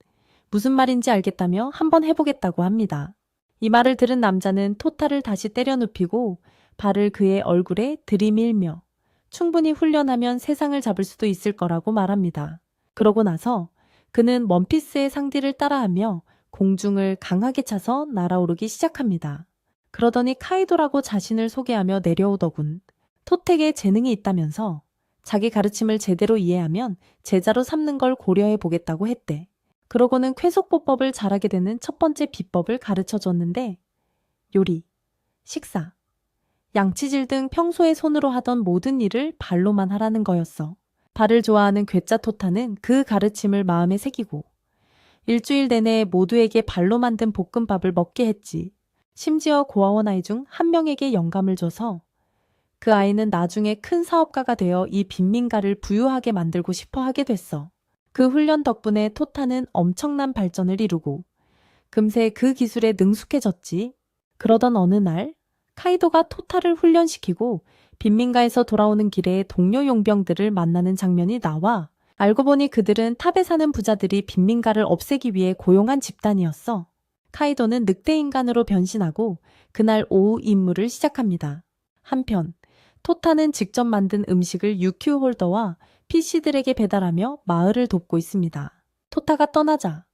[SPEAKER 1] 무슨 말인지 알겠다며 한번 해보겠다고 합니다. 이 말을 들은 남자는 토타를 다시 때려 눕히고 발을 그의 얼굴에 들이밀며 충분히 훈련하면 세상을 잡을 수도 있을 거라고 말합니다. 그러고 나서 그는 원피스의 상디를 따라하며 공중을 강하게 차서 날아오르기 시작합니다. 그러더니 카이도라고 자신을 소개하며 내려오더군. 토택에 재능이 있다면서 자기 가르침을 제대로 이해하면 제자로 삼는 걸 고려해 보겠다고 했대. 그러고는 쾌속보법을 잘하게 되는 첫 번째 비법을 가르쳐 줬는데 요리, 식사, 양치질 등 평소에 손으로 하던 모든 일을 발로만 하라는 거였어. 발을 좋아하는 괴짜 토타는 그 가르침을 마음에 새기고 일주일 내내 모두에게 발로 만든 볶음밥을 먹게 했지. 심지어 고아원 아이 중 한 명에게 영감을 줘서 그 아이는 나중에 큰 사업가가 되어 이 빈민가를 부유하게 만들고 싶어 하게 됐어. 그 훈련 덕분에 토타는 엄청난 발전을 이루고 금세 그 기술에 능숙해졌지. 그러던 어느 날 카이도가 토타를 훈련시키고 빈민가에서 돌아오는 길에 동료 용병들을 만나는 장면이 나와. 알고 보니 그들은 탑에 사는 부자들이 빈민가를 없애기 위해 고용한 집단이었어. 카이도는 늑대인간으로 변신하고 그날 오후 임무를 시작합니다. 한편 토타는 직접 만든 음식을 UQ 홀더와 PC들에게 배달하며 마을을 돕고 있습니다. 토타가 떠나자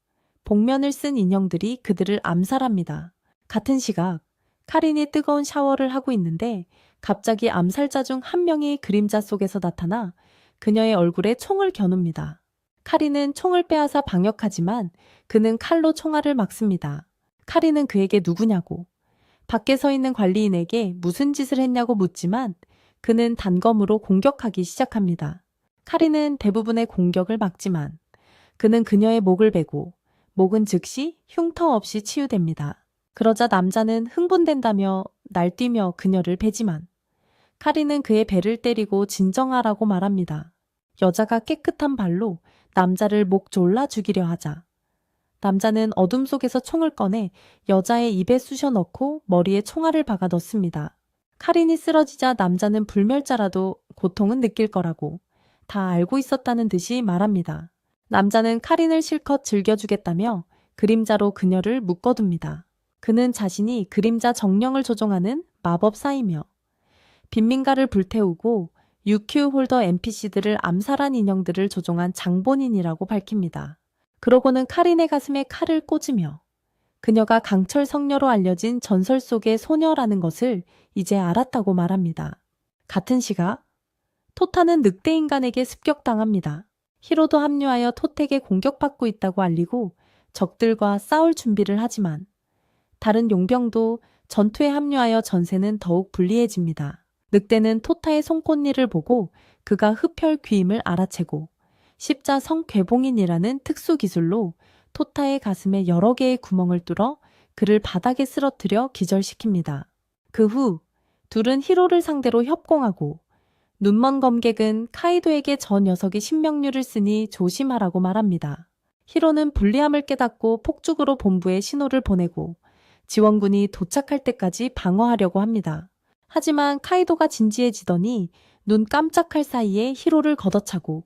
[SPEAKER 1] 복면을 쓴 인형들이 그들을 암살합니다. 같은 시각 카린이 뜨거운 샤워를 하고 있는데 갑자기 암살자 중 한 명이 그림자 속에서 나타나 그녀의 얼굴에 총을 겨눕니다. 카린은 총을 빼앗아 방역하지만 그는 칼로 총알을 막습니다. 카린은 그에게 누구냐고, 밖에 서 있는 관리인에게 무슨 짓을 했냐고 묻지만 그는 단검으로 공격하기 시작합니다. 카린은 대부분의 공격을 막지만 그는 그녀의 목을 베고 목은 즉시 흉터 없이 치유됩니다. 그러자 남자는 흥분된다며 날뛰며 그녀를 베지만 카린은 그의 배를 때리고 진정하라고 말합니다. 여자가 깨끗한 발로 남자를 목 졸라 죽이려 하자 남자는 어둠 속에서 총을 꺼내 여자의 입에 쑤셔 넣고 머리에 총알을 박아 넣습니다. 카린이 쓰러지자 남자는 불멸자라도 고통은 느낄 거라고 다 알고 있었다는 듯이 말합니다. 남자는 카린을 실컷 즐겨주겠다며 그림자로 그녀를 묶어둡니다. 그는 자신이 그림자 정령을 조종하는 마법사이며 빈민가를 불태우고 UQ 홀더 NPC들을 암살한 인형들을 조종한 장본인이라고 밝힙니다. 그러고는 카린의 가슴에 칼을 꽂으며 그녀가 강철 성녀로 알려진 전설 속의 소녀라는 것을 이제 알았다고 말합니다. 같은 시각 토타는 늑대인간에게 습격당합니다. 히로도 합류하여 토텍에 공격받고 있다고 알리고 적들과 싸울 준비를 하지만 다른 용병도 전투에 합류하여 전세는 더욱 불리해집니다. 늑대는 토타의 손꽃니를 보고 그가 흡혈 귀임을 알아채고 십자 성괴봉인이라는 특수 기술로 토타의 가슴에 여러 개의 구멍을 뚫어 그를 바닥에 쓰러뜨려 기절시킵니다. 그 후 둘은 히로를 상대로 협공하고 눈먼 검객은 카이도에게 저 녀석이 신명류를 쓰니 조심하라고 말합니다. 히로는 불리함을 깨닫고 폭죽으로 본부에 신호를 보내고 지원군이 도착할 때까지 방어하려고 합니다. 하지만 카이도가 진지해지더니 눈 깜짝할 사이에 히로를 걷어차고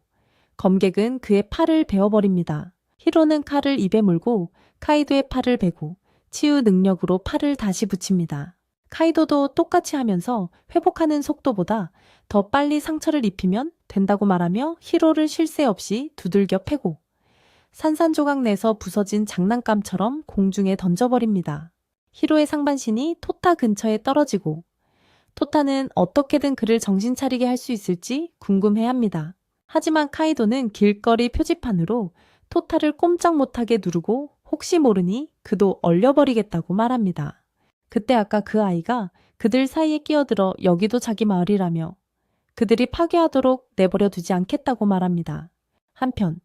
[SPEAKER 1] 검객은 그의 팔을 베어버립니다. 히로는 칼을 입에 물고 카이도의 팔을 베고 치유 능력으로 팔을 다시 붙입니다. 카이도도 똑같이 하면서 회복하는 속도보다 더 빨리 상처를 입히면 된다고 말하며 히로를 쉴 새 없이 두들겨 패고 산산조각 내서 부서진 장난감처럼 공중에 던져버립니다. 히로의 상반신이 토타 근처에 떨어지고 토타는 어떻게든 그를 정신 차리게 할 수 있을지 궁금해합니다. 하지만 카이도는 길거리 표지판으로 토타를 꼼짝 못하게 누르고 혹시 모르니 그도 얼려버리겠다고 말합니다. 그때 아까 그 아이가 그들 사이에 끼어들어 여기도 자기 마을이라며 그들이 파괴하도록 내버려 두지 않겠다고 말합니다. 한편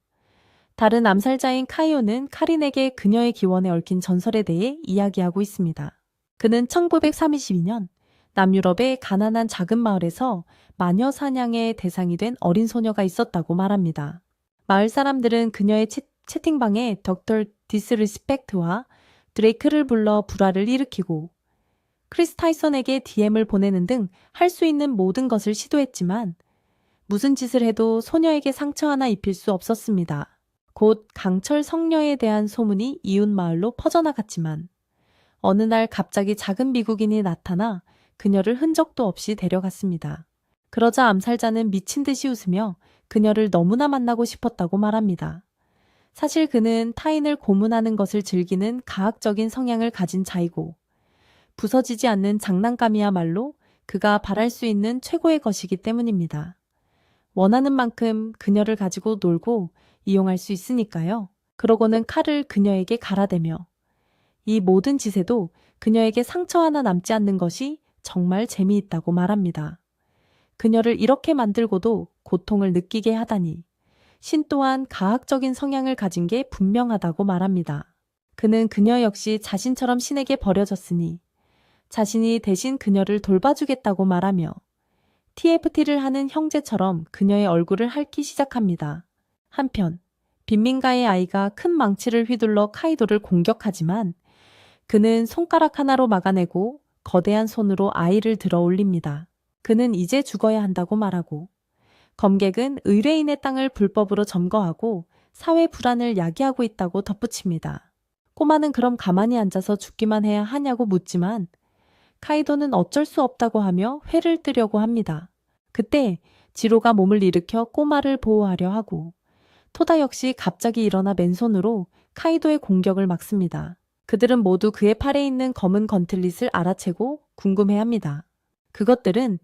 [SPEAKER 1] 다른 암살자인 카이오는 카린에게 그녀의 기원에 얽힌 전설에 대해 이야기하고 있습니다. 그는 1932년 남유럽의 가난한 작은 마을에서 마녀 사냥의 대상이 된 어린 소녀가 있었다고 말합니다. 마을 사람들은 그녀의 채팅방에 덕터 디스리스펙트와 드레이크를 불러 불화를 일으키고 크리스 타이슨에게 DM을 보내는 등 할 수 있는 모든 것을 시도했지만 무슨 짓을 해도 소녀에게 상처 하나 입힐 수 없었습니다. 곧 강철 성녀에 대한 소문이 이웃 마을로 퍼져나갔지만 어느 날 갑자기 작은 미국인이 나타나 그녀를 흔적도 없이 데려갔습니다. 그러자 암살자는 미친 듯이 웃으며 그녀를 너무나 만나고 싶었다고 말합니다. 사실 그는 타인을 고문하는 것을 즐기는 가학적인 성향을 가진 자이고 부서지지 않는 장난감이야말로 그가 바랄 수 있는 최고의 것이기 때문입니다. 원하는 만큼 그녀를 가지고 놀고 이용할 수 있으니까요. 그러고는 칼을 그녀에게 갈아대며 이 모든 짓에도 그녀에게 상처 하나 남지 않는 것이 정말 재미있다고 말합니다. 그녀를 이렇게 만들고도 고통을 느끼게 하다니 신 또한 가학적인 성향을 가진 게 분명하다고 말합니다. 그는 그녀 역시 자신처럼 신에게 버려졌으니 자신이 대신 그녀를 돌봐주겠다고 말하며 TFT를 하는 형제처럼 그녀의 얼굴을 핥기 시작합니다. 한편 빈민가의 아이가 큰 망치를 휘둘러 카이도를 공격하지만 그는 손가락 하나로 막아내고 거대한 손으로 아이를 들어 올립니다. 그는 이제 죽어야 한다고 말하고 검객은 의뢰인의 땅을 불법으로 점거하고 사회 불안을 야기하고 있다고 덧붙입니다. 꼬마는 그럼 가만히 앉아서 죽기만 해야 하냐고 묻지만 카이도는 어쩔 수 없다고 하며 회를 뜨려고 합니다. 그때 지로가 몸을 일으켜 꼬마를 보호하려 하고 토다 역시 갑자기 일어나 맨손으로 카이도의 공격을 막습니다. 그들은 모두 그의 팔에 있는 검은 건틀릿을 알아채고 궁금해합니다. 그것들은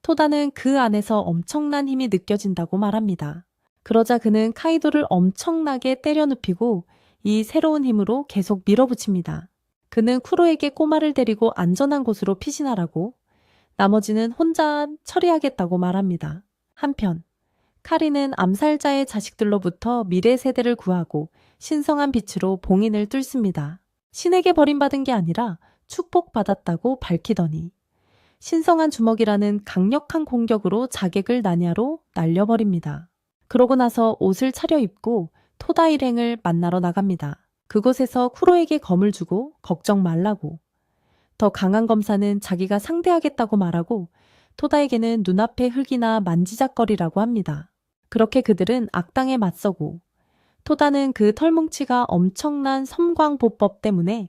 [SPEAKER 1] 토다는 그 안에서 엄청난 힘이 느껴진다고 말합니다. 그러자 그는 카이도를 엄청나게 때려 눕히고 이 새로운 힘으로 계속 밀어붙입니다. 그는 쿠로에게 꼬마를 데리고 안전한 곳으로 피신하라고 나머지는 혼자 처리하겠다고 말합니다. 한편 카리는 암살자의 자식들로부터 미래 세대를 구하고 신성한 빛으로 봉인을 뚫습니다. 신에게 버림받은 게 아니라 축복받았다고 밝히더니 신성한 주먹이라는 강력한 공격으로 자객을 나냐로 날려버립니다. 그러고 나서 옷을 차려입고 토다 일행을 만나러 나갑니다. 그곳에서 쿠로에게 검을 주고 걱정 말라고. 더 강한 검사는 자기가 상대하겠다고 말하고 토다에게는 눈앞의 흙이나 만지작거리라고 합니다. 그렇게 그들은 악당에 맞서고 토다는 그 털뭉치가 엄청난 섬광보법 때문에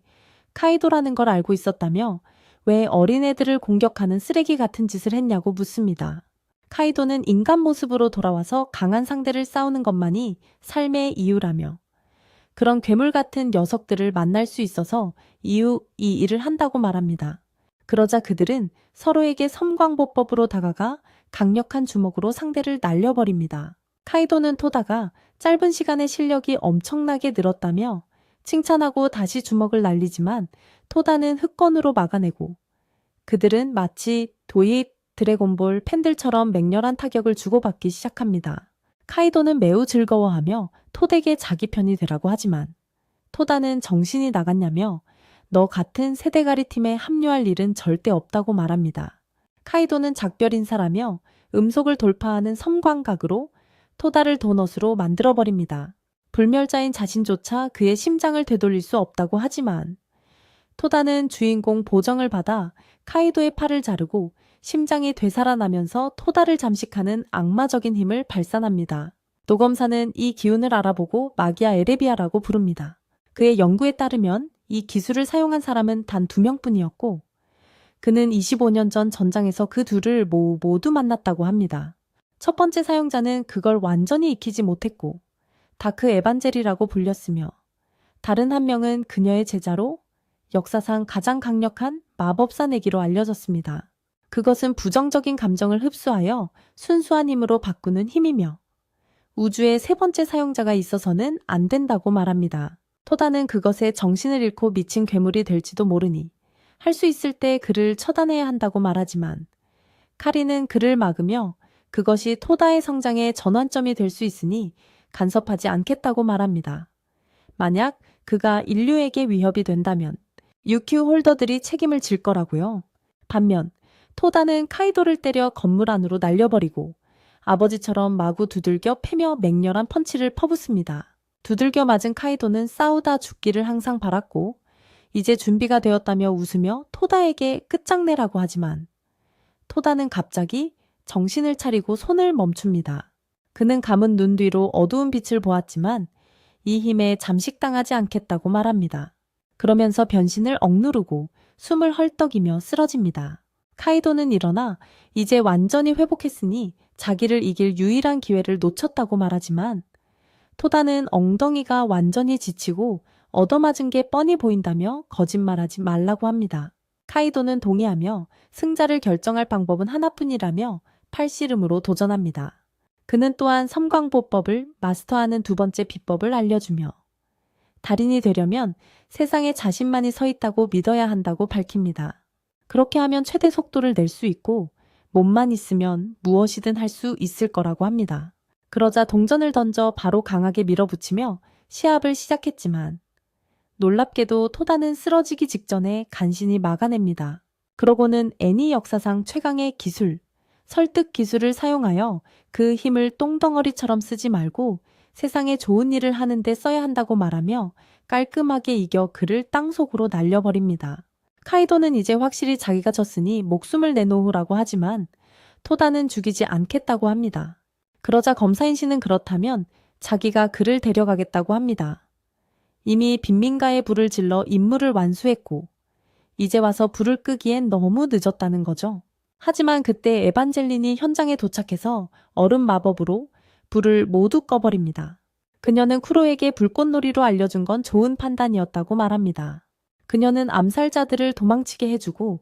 [SPEAKER 1] 카이도라는 걸 알고 있었다며 왜 어린애들을 공격하는 쓰레기 같은 짓을 했냐고 묻습니다. 카이도는 인간 모습으로 돌아와서 강한 상대를 싸우는 것만이 삶의 이유라며 그런 괴물 같은 녀석들을 만날 수 있어서 이 일을 한다고 말합니다. 그러자 그들은 서로에게 섬광보법으로 다가가 강력한 주먹으로 상대를 날려버립니다. 카이도는 토다가 짧은 시간에 실력이 엄청나게 늘었다며 칭찬하고 다시 주먹을 날리지만 토다는 흑건으로 막아내고 그들은 마치 도입 드래곤볼 팬들처럼 맹렬한 타격을 주고받기 시작합니다. 카이도는 매우 즐거워하며 토닥에 자기 편이 되라고 하지만 토다는 정신이 나갔냐며 너 같은 세대가리 팀에 합류할 일은 절대 없다고 말합니다. 카이도는 작별 인사라며 음속을 돌파하는 섬광각으로 토다를 도넛으로 만들어버립니다. 불멸자인 자신조차 그의 심장을 되돌릴 수 없다고 하지만 토다는 주인공 보정을 받아 카이도의 팔을 자르고 심장이 되살아나면서 토다를 잠식하는 악마적인 힘을 발산합니다. 노검사는 이 기운을 알아보고 마기아 에레비아라고 부릅니다. 그의 연구에 따르면 이 기술을 사용한 사람은 단 2명뿐이었고 그는 25년 전 전장에서 그 둘을 모두 만났다고 합니다. 첫 번째 사용자는 그걸 완전히 익히지 못했고 다크 에반젤이라고 불렸으며 다른 한 명은 그녀의 제자로 역사상 가장 강력한 마법사 내기로 알려졌습니다. 그것은 부정적인 감정을 흡수하여 순수한 힘으로 바꾸는 힘이며 우주의 세 번째 사용자가 있어서는 안 된다고 말합니다. 토다는 그것에 정신을 잃고 미친 괴물이 될지도 모르니 할 수 있을 때 그를 처단해야 한다고 말하지만 카리는 그를 막으며 그것이 토다의 성장의 전환점이 될 수 있으니 간섭하지 않겠다고 말합니다. 만약 그가 인류에게 위협이 된다면 유큐 홀더들이 책임을 질 거라고요. 반면 토다는 카이도를 때려 건물 안으로 날려버리고 아버지처럼 마구 두들겨 패며 맹렬한 펀치를 퍼붓습니다. 두들겨 맞은 카이도는 싸우다 죽기를 항상 바랐고 이제 준비가 되었다며 웃으며 토다에게 끝장내라고 하지만 토다는 갑자기 정신을 차리고 손을 멈춥니다. 그는 감은 눈 뒤로 어두운 빛을 보았지만 이 힘에 잠식당하지 않겠다고 말합니다. 그러면서 변신을 억누르고 숨을 헐떡이며 쓰러집니다. 카이도는 일어나 이제 완전히 회복했으니 자기를 이길 유일한 기회를 놓쳤다고 말하지만 토다는 엉덩이가 완전히 지치고 얻어맞은 게 뻔히 보인다며 거짓말하지 말라고 합니다. 카이도는 동의하며 승자를 결정할 방법은 하나뿐이라며 팔씨름으로 도전합니다. 그는 또한 섬광보법을 마스터하는 두 번째 비법을 알려주며 달인이 되려면 세상에 자신만이 서 있다고 믿어야 한다고 밝힙니다. 그렇게 하면 최대 속도를 낼 수 있고 몸만 있으면 무엇이든 할 수 있을 거라고 합니다. 그러자 동전을 던져 바로 강하게 밀어붙이며 시합을 시작했지만 놀랍게도 토다는 쓰러지기 직전에 간신히 막아냅니다. 그러고는 애니 역사상 최강의 기술, 설득 기술을 사용하여 그 힘을 똥덩어리처럼 쓰지 말고 세상에 좋은 일을 하는데 써야 한다고 말하며 깔끔하게 이겨 그를 땅속으로 날려버립니다. 카이도는 이제 확실히 자기가 졌으니 목숨을 내놓으라고 하지만 토다는 죽이지 않겠다고 합니다. 그러자 검사인 씨는 그렇다면 자기가 그를 데려가겠다고 합니다. 이미 빈민가에 불을 질러 임무를 완수했고 이제 와서 불을 끄기엔 너무 늦었다는 거죠. 하지만 그때 에반젤린이 현장에 도착해서 얼음 마법으로 불을 모두 꺼버립니다. 그녀는 쿠로에게 불꽃놀이로 알려준 건 좋은 판단이었다고 말합니다. 그녀는 암살자들을 도망치게 해주고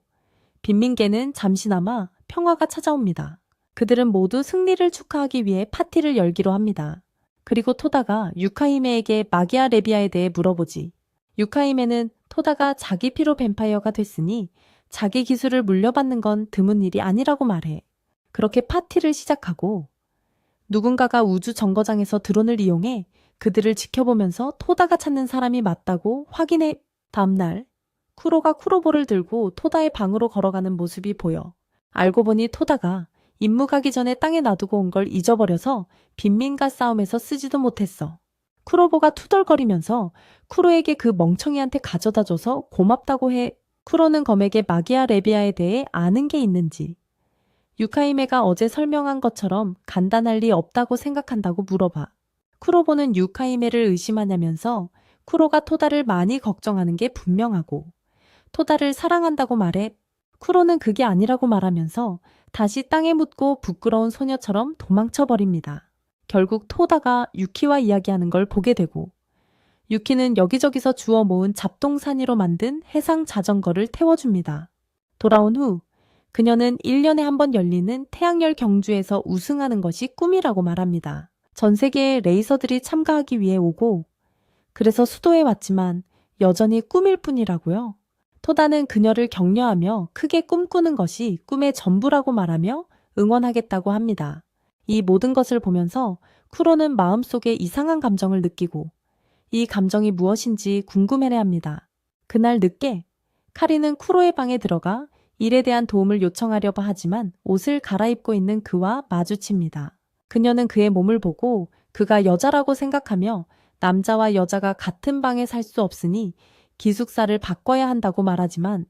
[SPEAKER 1] 빈민계는 잠시나마 평화가 찾아옵니다. 그들은 모두 승리를 축하하기 위해 파티를 열기로 합니다. 그리고 토다가 유카히메에게 마기아 레비아에 대해 물어보지. 유카히메는 토다가 자기 피로 뱀파이어가 됐으니 자기 기술을 물려받는 건 드문 일이 아니라고 말해. 그렇게 파티를 시작하고 누군가가 우주 정거장에서 드론을 이용해 그들을 지켜보면서 토다가 찾는 사람이 맞다고 확인해. 다음날 쿠로가 쿠로보를 들고 토다의 방으로 걸어가는 모습이 보여. 알고 보니 토다가 임무 가기 전에 땅에 놔두고 온 걸 잊어버려서 빈민가 싸움에서 쓰지도 못했어. 쿠로보가 투덜거리면서 쿠로에게 그 멍청이한테 가져다줘서 고맙다고 해. 쿠로는 검에게 마기아 레비아에 대해 아는 게 있는지 유카히메가 어제 설명한 것처럼 간단할 리 없다고 생각한다고 물어봐. 쿠로보는 유카히메를 의심하냐면서 쿠로가 토다를 많이 걱정하는 게 분명하고 토다를 사랑한다고 말해. 쿠로는 그게 아니라고 말하면서 다시 땅에 묻고 부끄러운 소녀처럼 도망쳐버립니다. 결국 토다가 유키와 이야기하는 걸 보게 되고 유키는 여기저기서 주워 모은 잡동사니로 만든 해상 자전거를 태워줍니다. 돌아온 후 그녀는 1년에 한 번 열리는 태양열 경주에서 우승하는 것이 꿈이라고 말합니다. 전 세계의 레이서들이 참가하기 위해 오고 그래서 수도에 왔지만 여전히 꿈일 뿐이라고요. 토다는 그녀를 격려하며 크게 꿈꾸는 것이 꿈의 전부라고 말하며 응원하겠다고 합니다. 이 모든 것을 보면서 쿠로는 마음속에 이상한 감정을 느끼고 이 감정이 무엇인지 궁금해합니다. 그날 늦게 카리는 쿠로의 방에 들어가 일에 대한 도움을 요청하려고 하지만 옷을 갈아입고 있는 그와 마주칩니다. 그녀는 그의 몸을 보고 그가 여자라고 생각하며 남자와 여자가 같은 방에 살 수 없으니 기숙사를 바꿔야 한다고 말하지만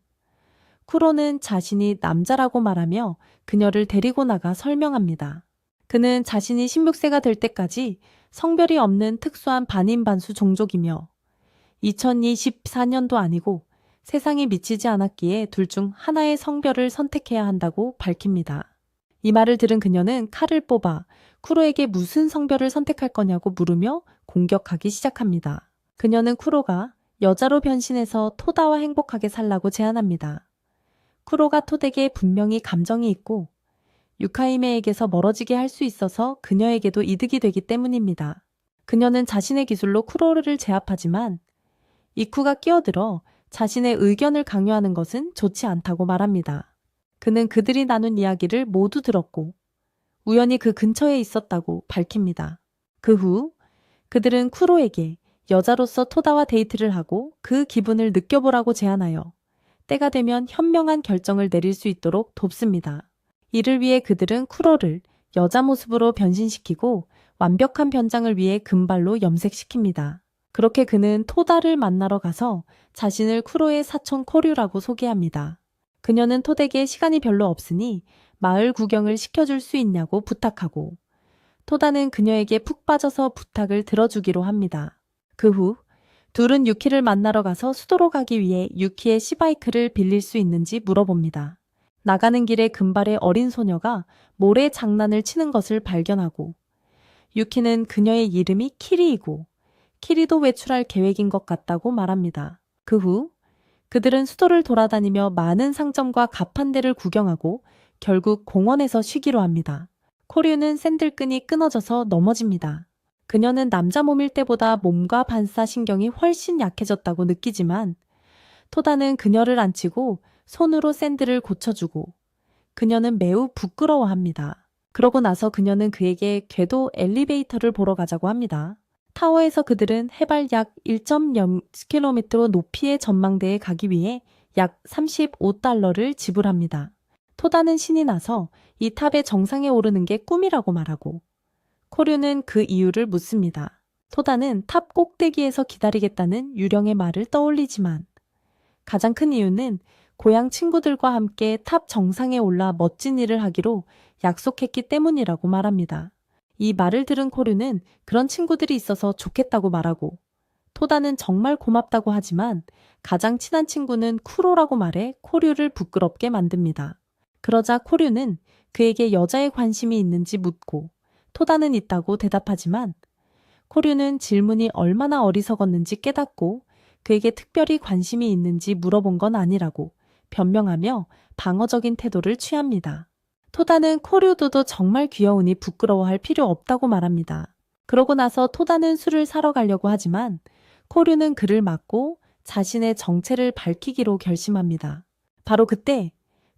[SPEAKER 1] 쿠로는 자신이 남자라고 말하며 그녀를 데리고 나가 설명합니다. 그는 자신이 16세가 될 때까지 성별이 없는 특수한 반인반수 종족이며 2024년도 아니고 세상에 미치지 않았기에 둘 중 하나의 성별을 선택해야 한다고 밝힙니다. 이 말을 들은 그녀는 칼을 뽑아 쿠로에게 무슨 성별을 선택할 거냐고 물으며 공격하기 시작합니다. 그녀는 쿠로가 여자로 변신해서 토다와 행복하게 살라고 제안합니다. 쿠로가 토닥에 분명히 감정이 있고 유카히메에게서 멀어지게 할 수 있어서 그녀에게도 이득이 되기 때문입니다. 그녀는 자신의 기술로 쿠로를 제압하지만 이쿠가 끼어들어 자신의 의견을 강요하는 것은 좋지 않다고 말합니다. 그는 그들이 나눈 이야기를 모두 들었고 우연히 그 근처에 있었다고 밝힙니다. 그 후 그들은 쿠로에게 여자로서 토다와 데이트를 하고 그 기분을 느껴보라고 제안하여 때가 되면 현명한 결정을 내릴 수 있도록 돕습니다. 이를 위해 그들은 쿠로를 여자 모습으로 변신시키고 완벽한 변장을 위해 금발로 염색시킵니다. 그렇게 그는 토다를 만나러 가서 자신을 쿠로의 사촌 코류라고 소개합니다. 그녀는 토닥에 시간이 별로 없으니 마을 구경을 시켜줄 수 있냐고 부탁하고 토다는 그녀에게 푹 빠져서 부탁을 들어주기로 합니다. 그 후 둘은 유키를 만나러 가서 수도로 가기 위해 유키의 시바이크를 빌릴 수 있는지 물어봅니다. 나가는 길에 금발의 어린 소녀가 모래 장난을 치는 것을 발견하고 유키는 그녀의 이름이 키리이고 키리도 외출할 계획인 것 같다고 말합니다. 그 후 그들은 수도를 돌아다니며 많은 상점과 가판대를 구경하고 결국 공원에서 쉬기로 합니다. 코류는 샌들끈이 끊어져서 넘어집니다. 그녀는 남자 몸일 때보다 몸과 반사신경이 훨씬 약해졌다고 느끼지만 토다는 그녀를 안치고 손으로 샌들을 고쳐주고 그녀는 매우 부끄러워합니다. 그러고 나서 그녀는 그에게 궤도 엘리베이터를 보러 가자고 합니다. 타워에서 그들은 해발 약 1.0km 높이의 전망대에 가기 위해 약 35달러를 지불합니다. 토다는 신이 나서 이 탑의 정상에 오르는 게 꿈이라고 말하고 코류는 그 이유를 묻습니다. 토다는 탑 꼭대기에서 기다리겠다는 유령의 말을 떠올리지만 가장 큰 이유는 고향 친구들과 함께 탑 정상에 올라 멋진 일을 하기로 약속했기 때문이라고 말합니다. 이 말을 들은 코류는 그런 친구들이 있어서 좋겠다고 말하고, 토다는 정말 고맙다고 하지만 가장 친한 친구는 쿠로라고 말해 코류를 부끄럽게 만듭니다. 그러자 코류는 그에게 여자에 관심이 있는지 묻고, 토다는 있다고 대답하지만 코류는 질문이 얼마나 어리석었는지 깨닫고 그에게 특별히 관심이 있는지 물어본 건 아니라고 변명하며 방어적인 태도를 취합니다. 토다는 코류도도 정말 귀여우니 부끄러워할 필요 없다고 말합니다. 그러고 나서 토다는 술을 사러 가려고 하지만 코류는 그를 막고 자신의 정체를 밝히기로 결심합니다. 바로 그때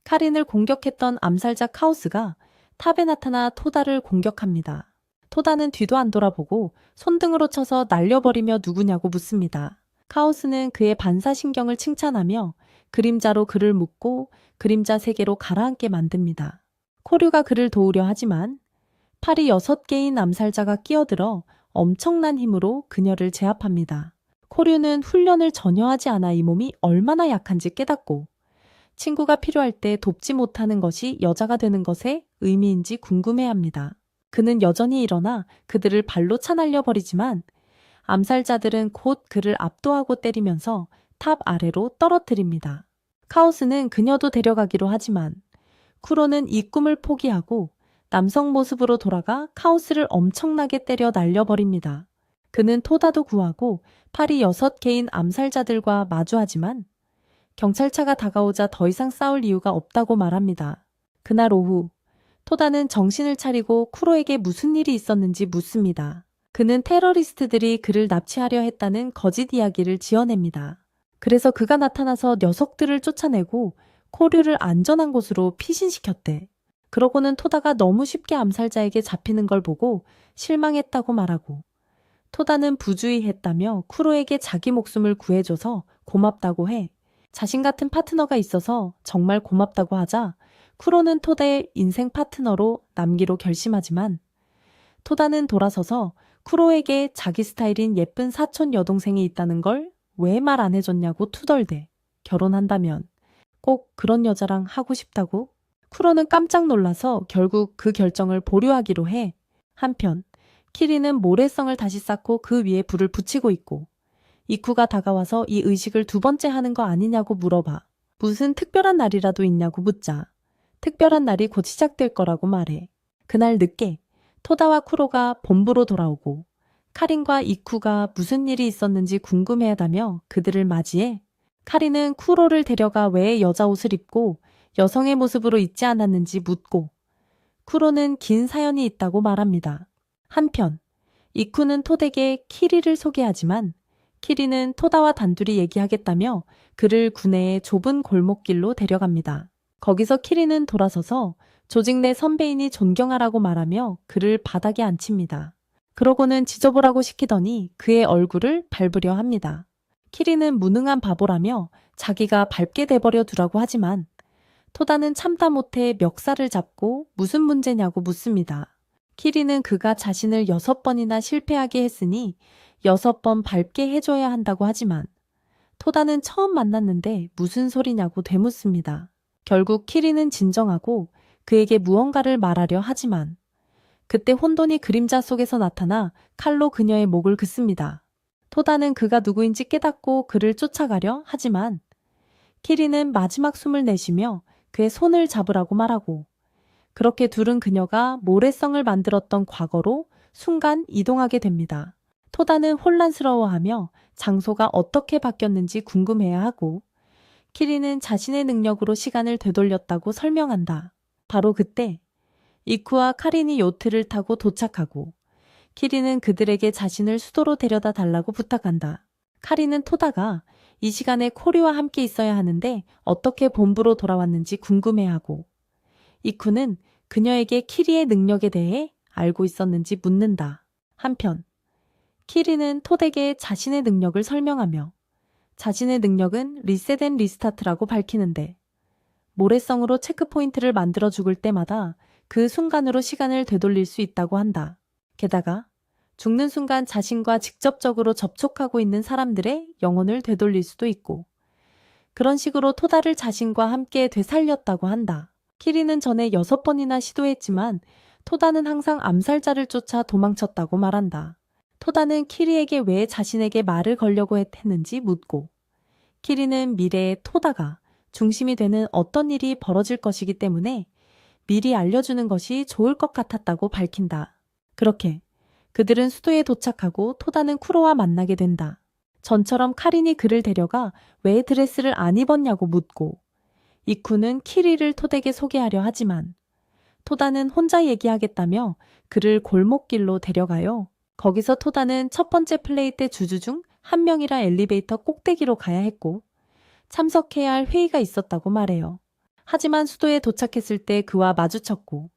[SPEAKER 1] 카린을 공격했던 암살자 카오스가 탑에 나타나 토다를 공격합니다. 토다는 뒤도 안 돌아보고 손등으로 쳐서 날려버리며 누구냐고 묻습니다. 카오스는 그의 반사신경을 칭찬하며 그림자로 그를 묶고 그림자 세계로 가라앉게 만듭니다. 코류가 그를 도우려 하지만 팔이 6개인 암살자가 끼어들어 엄청난 힘으로 그녀를 제압합니다. 코류는 훈련을 전혀 하지 않아 이 몸이 얼마나 약한지 깨닫고 친구가 필요할 때 돕지 못하는 것이 여자가 되는 것의 의미인지 궁금해합니다. 그는 여전히 일어나 그들을 발로 차 날려버리지만 암살자들은 곧 그를 압도하고 때리면서 탑 아래로 떨어뜨립니다. 카오스는 그녀도 데려가기로 하지만 쿠로는 이 꿈을 포기하고 남성 모습으로 돌아가 카오스를 엄청나게 때려 날려버립니다. 그는 토다도 구하고 팔이 6개인 암살자들과 마주하지만 경찰차가 다가오자 더 이상 싸울 이유가 없다고 말합니다. 그날 오후 토다는 정신을 차리고 쿠로에게 무슨 일이 있었는지 묻습니다. 그는 테러리스트들이 그를 납치하려 했다는 거짓 이야기를 지어냅니다. 그래서 그가 나타나서 녀석들을 쫓아내고 코류를 안전한 곳으로 피신시켰대. 그러고는 토다가 너무 쉽게 암살자에게 잡히는 걸 보고 실망했다고 말하고, 토다는 부주의했다며 쿠로에게 자기 목숨을 구해줘서 고맙다고 해. 자신 같은 파트너가 있어서 정말 고맙다고 하자 쿠로는 토다의 인생 파트너로 남기로 결심하지만 토다는 돌아서서 쿠로에게 자기 스타일인 예쁜 사촌 여동생이 있다는 걸 왜 말 안 해줬냐고 투덜대. 결혼한다면 꼭 그런 여자랑 하고 싶다고? 쿠로는 깜짝 놀라서 결국 그 결정을 보류하기로 해. 한편 키리는 모래성을 다시 쌓고 그 위에 불을 붙이고 있고 이쿠가 다가와서 이 의식을 2번째 하는 거 아니냐고 물어봐. 무슨 특별한 날이라도 있냐고 묻자 특별한 날이 곧 시작될 거라고 말해. 그날 늦게 토다와 쿠로가 본부로 돌아오고 카린과 이쿠가 무슨 일이 있었는지 궁금해하다며 그들을 맞이해 카린은 쿠로를 데려가 왜 여자 옷을 입고 여성의 모습으로 있지 않았는지 묻고 쿠로는 긴 사연이 있다고 말합니다. 한편 이쿠는 토덱에 키리를 소개하지만 키리는 토다와 단둘이 얘기하겠다며 그를 구내의 좁은 골목길로 데려갑니다. 거기서 키리는 돌아서서 조직 내 선배이니 존경하라고 말하며 그를 바닥에 앉힙니다. 그러고는 지져보라고 시키더니 그의 얼굴을 밟으려 합니다. 키리는 무능한 바보라며 자기가 밟게 돼버려 두라고 하지만 토다는 참다 못해 멱살을 잡고 무슨 문제냐고 묻습니다. 키리는 그가 자신을 6번이나 실패하게 했으니 6번 밟게 해줘야 한다고 하지만 토다는 처음 만났는데 무슨 소리냐고 되묻습니다. 결국 키리는 진정하고 그에게 무언가를 말하려 하지만 그때 혼돈이 그림자 속에서 나타나 칼로 그녀의 목을 긋습니다. 토다는 그가 누구인지 깨닫고 그를 쫓아가려 하지만 키리는 마지막 숨을 내쉬며 그의 손을 잡으라고 말하고 그렇게 둘은 그녀가 모래성을 만들었던 과거로 순간 이동하게 됩니다. 토다는 혼란스러워하며 장소가 어떻게 바뀌었는지 궁금해야 하고 키리는 자신의 능력으로 시간을 되돌렸다고 설명한다. 바로 그때 이쿠와 카린이 요트를 타고 도착하고 키리는 그들에게 자신을 수도로 데려다 달라고 부탁한다. 카린은 토다가 이 시간에 코리와 함께 있어야 하는데 어떻게 본부로 돌아왔는지 궁금해하고 이쿠는 그녀에게 키리의 능력에 대해 알고 있었는지 묻는다. 한편 키리는 토덱에 자신의 능력을 설명하며 자신의 능력은 리셋 앤 리스타트라고 밝히는데 모래성으로 체크포인트를 만들어 죽을 때마다 그 순간으로 시간을 되돌릴 수 있다고 한다. 게다가 죽는 순간 자신과 직접적으로 접촉하고 있는 사람들의 영혼을 되돌릴 수도 있고, 그런 식으로 토다를 자신과 함께 되살렸다고 한다. 키리는 전에 6번이나 시도했지만 토다는 항상 암살자를 쫓아 도망쳤다고 말한다. 토다는 키리에게 왜 자신에게 말을 걸려고 했는지 묻고, 키리는 미래의 토다가 중심이 되는 어떤 일이 벌어질 것이기 때문에 미리 알려주는 것이 좋을 것 같았다고 밝힌다. 그렇게 그들은 수도에 도착하고 토다는 쿠로와 만나게 된다. 전처럼 카린이 그를 데려가 왜 드레스를 안 입었냐고 묻고, 이쿠는 키리를 토닥에 소개하려 하지만 토다는 혼자 얘기하겠다며 그를 골목길로 데려가요. 거기서 토다는 첫 번째 플레이 때 주주 중 한 명이라 엘리베이터 꼭대기로 가야 했고 참석해야 할 회의가 있었다고 말해요. 하지만 수도에 도착했을 때 그와 마주쳤고,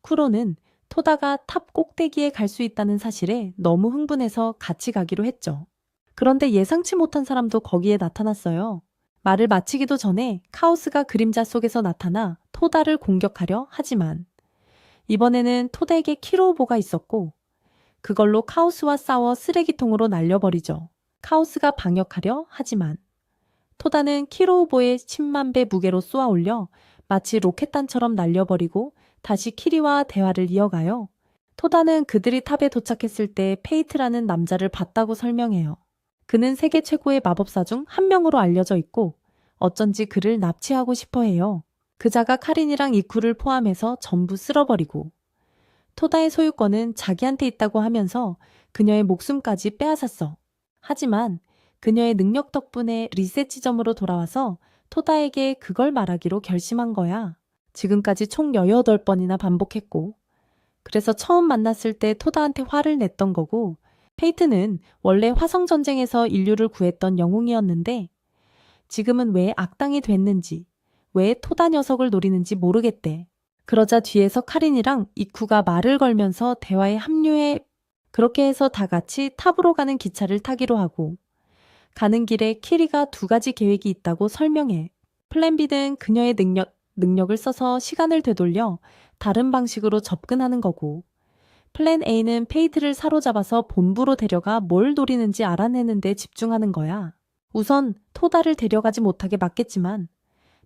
[SPEAKER 1] 쿠로는 토다가 탑 꼭대기에 갈 수 있다는 사실에 너무 흥분해서 같이 가기로 했죠. 그런데 예상치 못한 사람도 거기에 나타났어요. 말을 마치기도 전에 카오스가 그림자 속에서 나타나 토다를 공격하려 하지만 이번에는 토다에게 키로우보가 있었고 그걸로 카오스와 싸워 쓰레기통으로 날려버리죠. 카오스가 방역하려 하지만 토다는 키로우보의 10만 배 무게로 쏘아 올려 마치 로켓단처럼 날려버리고 다시 키리와 대화를 이어가요. 토다는 그들이 탑에 도착했을 때 페이트라는 남자를 봤다고 설명해요. 그는 세계 최고의 마법사 중 한 명으로 알려져 있고 어쩐지 그를 납치하고 싶어 해요. 그자가 카린이랑 이쿠를 포함해서 전부 쓸어버리고 토다의 소유권은 자기한테 있다고 하면서 그녀의 목숨까지 빼앗았어. 하지만 그녀의 능력 덕분에 리셋 지점으로 돌아와서 토다에게 그걸 말하기로 결심한 거야. 지금까지 총 18번이나 반복했고, 그래서 처음 만났을 때 토다한테 화를 냈던 거고, 페이트는 원래 화성전쟁에서 인류를 구했던 영웅이었는데 지금은 왜 악당이 됐는지, 왜 토다 녀석을 노리는지 모르겠대. 그러자 뒤에서 카린이랑 이쿠가 말을 걸면서 대화에 합류해. 그렇게 해서 다 같이 탑으로 가는 기차를 타기로 하고 가는 길에 키리가 2가지 계획이 있다고 설명해. 플랜 B는 그녀의 능력을 써서 시간을 되돌려 다른 방식으로 접근하는 거고, 플랜 A는 페이트를 사로잡아서 본부로 데려가 뭘 노리는지 알아내는 데 집중하는 거야. 우선 토다를 데려가지 못하게 막겠지만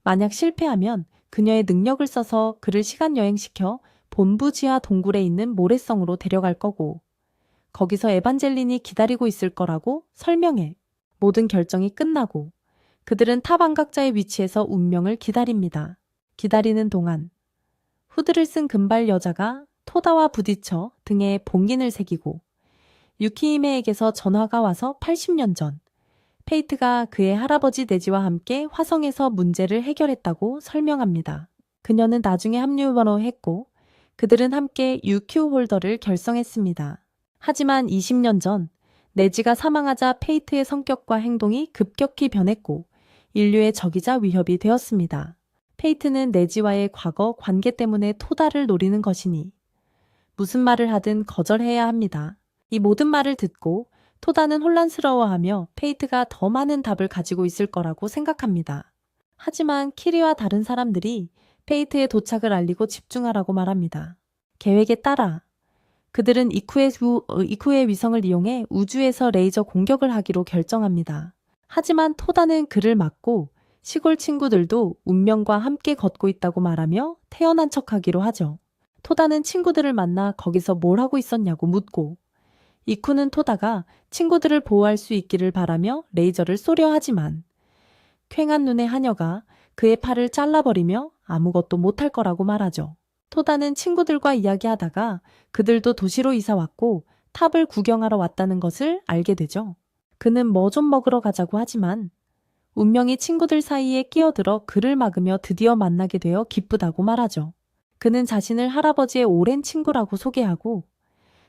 [SPEAKER 1] 만약 실패하면 그녀의 능력을 써서 그를 시간여행시켜 본부 지하 동굴에 있는 모래성으로 데려갈 거고 거기서 에반젤린이 기다리고 있을 거라고 설명해. 모든 결정이 끝나고 그들은 탑 안각자의 위치에서 운명을 기다립니다. 기다리는 동안 후드를 쓴 금발 여자가 토다와 부딪혀 등에 봉인을 새기고 유키히메에게서 전화가 와서 80년 전 페이트가 그의 할아버지 네지와 함께 화성에서 문제를 해결했다고 설명합니다. 그녀는 나중에 합류번호 했고 그들은 함께 UQ 홀더를 결성했습니다. 하지만 20년 전 네지가 사망하자 페이트의 성격과 행동이 급격히 변했고 인류의 적이자 위협이 되었습니다. 페이트는 네지와의 과거 관계 때문에 토다를 노리는 것이니 무슨 말을 하든 거절해야 합니다. 이 모든 말을 듣고 토다는 혼란스러워하며 페이트가 더 많은 답을 가지고 있을 거라고 생각합니다. 하지만 키리와 다른 사람들이 페이트의 도착을 알리고 집중하라고 말합니다. 계획에 따라 그들은 이쿠의 위성을 이용해 우주에서 레이저 공격을 하기로 결정합니다. 하지만 토다는 그를 막고 시골 친구들도 운명과 함께 걷고 있다고 말하며 태어난 척하기로 하죠. 토다는 친구들을 만나 거기서 뭘 하고 있었냐고 묻고 이쿠는 토다가 친구들을 보호할 수 있기를 바라며 레이저를 쏘려 하지만 퀭한 눈의 하녀가 그의 팔을 잘라버리며 아무것도 못할 거라고 말하죠. 토다는 친구들과 이야기하다가 그들도 도시로 이사 왔고 탑을 구경하러 왔다는 것을 알게 되죠. 그는 뭐 좀 먹으러 가자고 하지만 운명이 친구들 사이에 끼어들어 그를 막으며 드디어 만나게 되어 기쁘다고 말하죠. 그는 자신을 할아버지의 오랜 친구라고 소개하고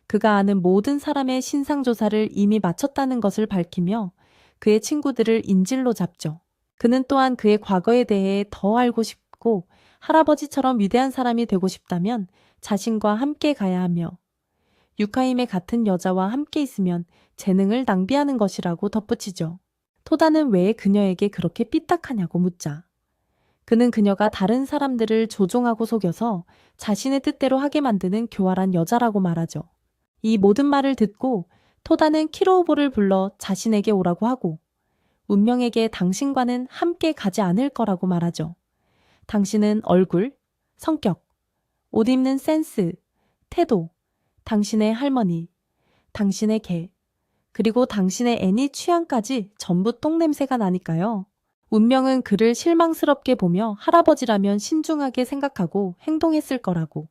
[SPEAKER 1] 그가 아는 모든 사람의 신상조사를 이미 마쳤다는 것을 밝히며 그의 친구들을 인질로 잡죠. 그는 또한 그의 과거에 대해 더 알고 싶고 할아버지처럼 위대한 사람이 되고 싶다면 자신과 함께 가야 하며 유카임의 같은 여자와 함께 있으면 재능을 낭비하는 것이라고 덧붙이죠. 토다는 왜 그녀에게 그렇게 삐딱하냐고 묻자 그는 그녀가 다른 사람들을 조종하고 속여서 자신의 뜻대로 하게 만드는 교활한 여자라고 말하죠. 이 모든 말을 듣고 토다는 키로오보를 불러 자신에게 오라고 하고 운명에게 당신과는 함께 가지 않을 거라고 말하죠. 당신은 얼굴, 성격, 옷 입는 센스, 태도, 당신의 할머니, 당신의 개, 그리고 당신의 애니 취향까지 전부 똥냄새가 나니까요. 운명은 그를 실망스럽게 보며 할아버지라면 신중하게 생각하고 행동했을 거라고.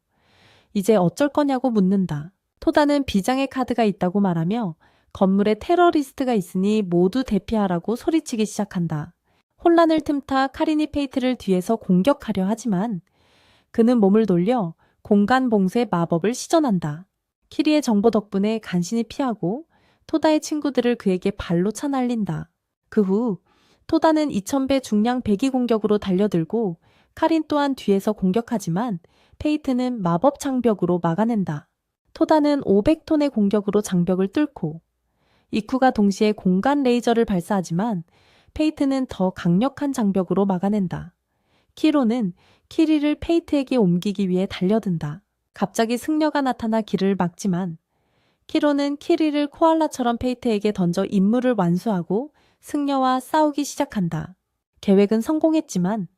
[SPEAKER 1] 이제 어쩔 거냐고 묻는다. 토다는 비장의 카드가 있다고 말하며 건물에 테러리스트가 있으니 모두 대피하라고 소리치기 시작한다. 혼란을 틈타 카리니 페이트를 뒤에서 공격하려 하지만 그는 몸을 돌려 공간 봉쇄 마법을 시전한다. 키리의 정보 덕분에 간신히 피하고 토다의 친구들을 그에게 발로 차 날린다. 그 후 토다는 2000배 중량 배기 공격으로 달려들고 카린 또한 뒤에서 공격하지만 페이트는 마법 장벽으로 막아낸다. 토다는 500톤의 공격으로 장벽을 뚫고 이쿠가 동시에 공간 레이저를 발사하지만 페이트는 더 강력한 장벽으로 막아낸다. 키로는 키리를 페이트에게 옮기기 위해 달려든다. 갑자기 승려가 나타나 길을 막지만 키로는 키리를 코알라처럼 페이트에게 던져 임무를 완수하고 승려와 싸우기 시작한다. 계획은 성공했지만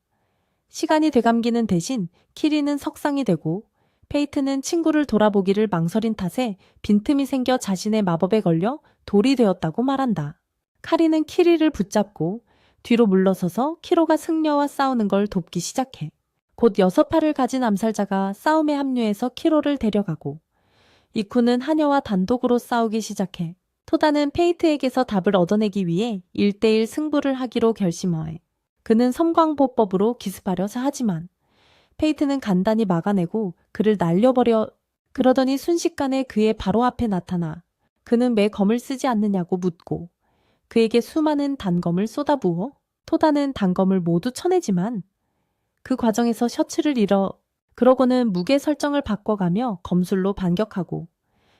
[SPEAKER 1] 시간이 되감기는 대신 키리는 석상이 되고 페이트는 친구를 돌아보기를 망설인 탓에 빈틈이 생겨 자신의 마법에 걸려 돌이 되었다고 말한다. 카리는 키리를 붙잡고 뒤로 물러서서 키로가 승려와 싸우는 걸 돕기 시작해. 곧 6팔을 가진 암살자가 싸움에 합류해서 키로를 데려가고 이쿠는 하녀와 단독으로 싸우기 시작해. 토다는 페이트에게서 답을 얻어내기 위해 1대1 승부를 하기로 결심해. 그는 섬광보법으로 기습하려자 하지만 페이트는 간단히 막아내고 그를 날려버려. 그러더니 순식간에 그의 바로 앞에 나타나 그는 왜 검을 쓰지 않느냐고 묻고 그에게 수많은 단검을 쏟아부어 토다는 단검을 모두 쳐내지만 그 과정에서 셔츠를 잃어. 그러고는 무게 설정을 바꿔가며 검술로 반격하고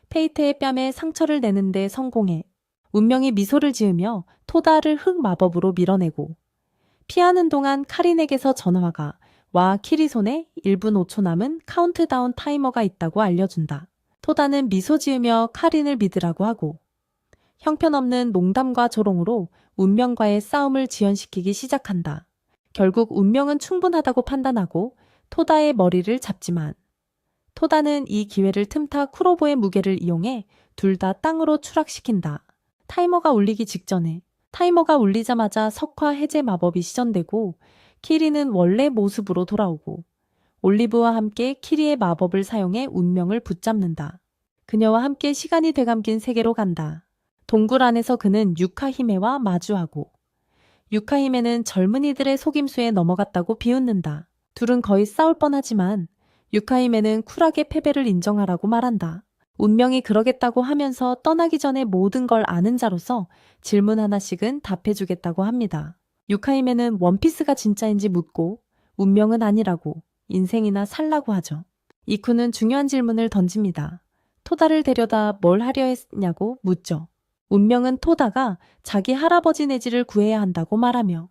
[SPEAKER 1] 페이트의 뺨에 상처를 내는데 성공해. 운명이 미소를 지으며 토다를 흑 마법으로 밀어내고 피하는 동안 카린에게서 전화가 와 키리 손에 1분 5초 남은 카운트다운 타이머가 있다고 알려준다. 토다는 미소 지으며 카린을 믿으라고 하고 형편없는 농담과 조롱으로 운명과의 싸움을 지연시키기 시작한다. 결국 운명은 충분하다고 판단하고 토다의 머리를 잡지만 토다는 이 기회를 틈타 쿠로보의 무게를 이용해 둘 다 땅으로 추락시킨다. 타이머가 울리기 직전에 타이머가 울리자마자 석화 해제 마법이 시전되고 키리는 원래 모습으로 돌아오고 올리브와 함께 키리의 마법을 사용해 운명을 붙잡는다. 그녀와 함께 시간이 되감긴 세계로 간다. 동굴 안에서 그는 유카히메와 마주하고 유카히메는 젊은이들의 속임수에 넘어갔다고 비웃는다. 둘은 거의 싸울 뻔하지만 유카히메는 쿨하게 패배를 인정하라고 말한다. 운명이 그러겠다고 하면서 떠나기 전에 모든 걸 아는 자로서 질문 하나씩은 답해주겠다고 합니다. 유카히메는 원피스가 진짜인지 묻고 운명은 아니라고 인생이나 살라고 하죠. 이쿠는 중요한 질문을 던집니다. 토다를 데려다 뭘 하려 했냐고 묻죠. 운명은 토다가 자기 할아버지 네지를 구해야 한다고 말하며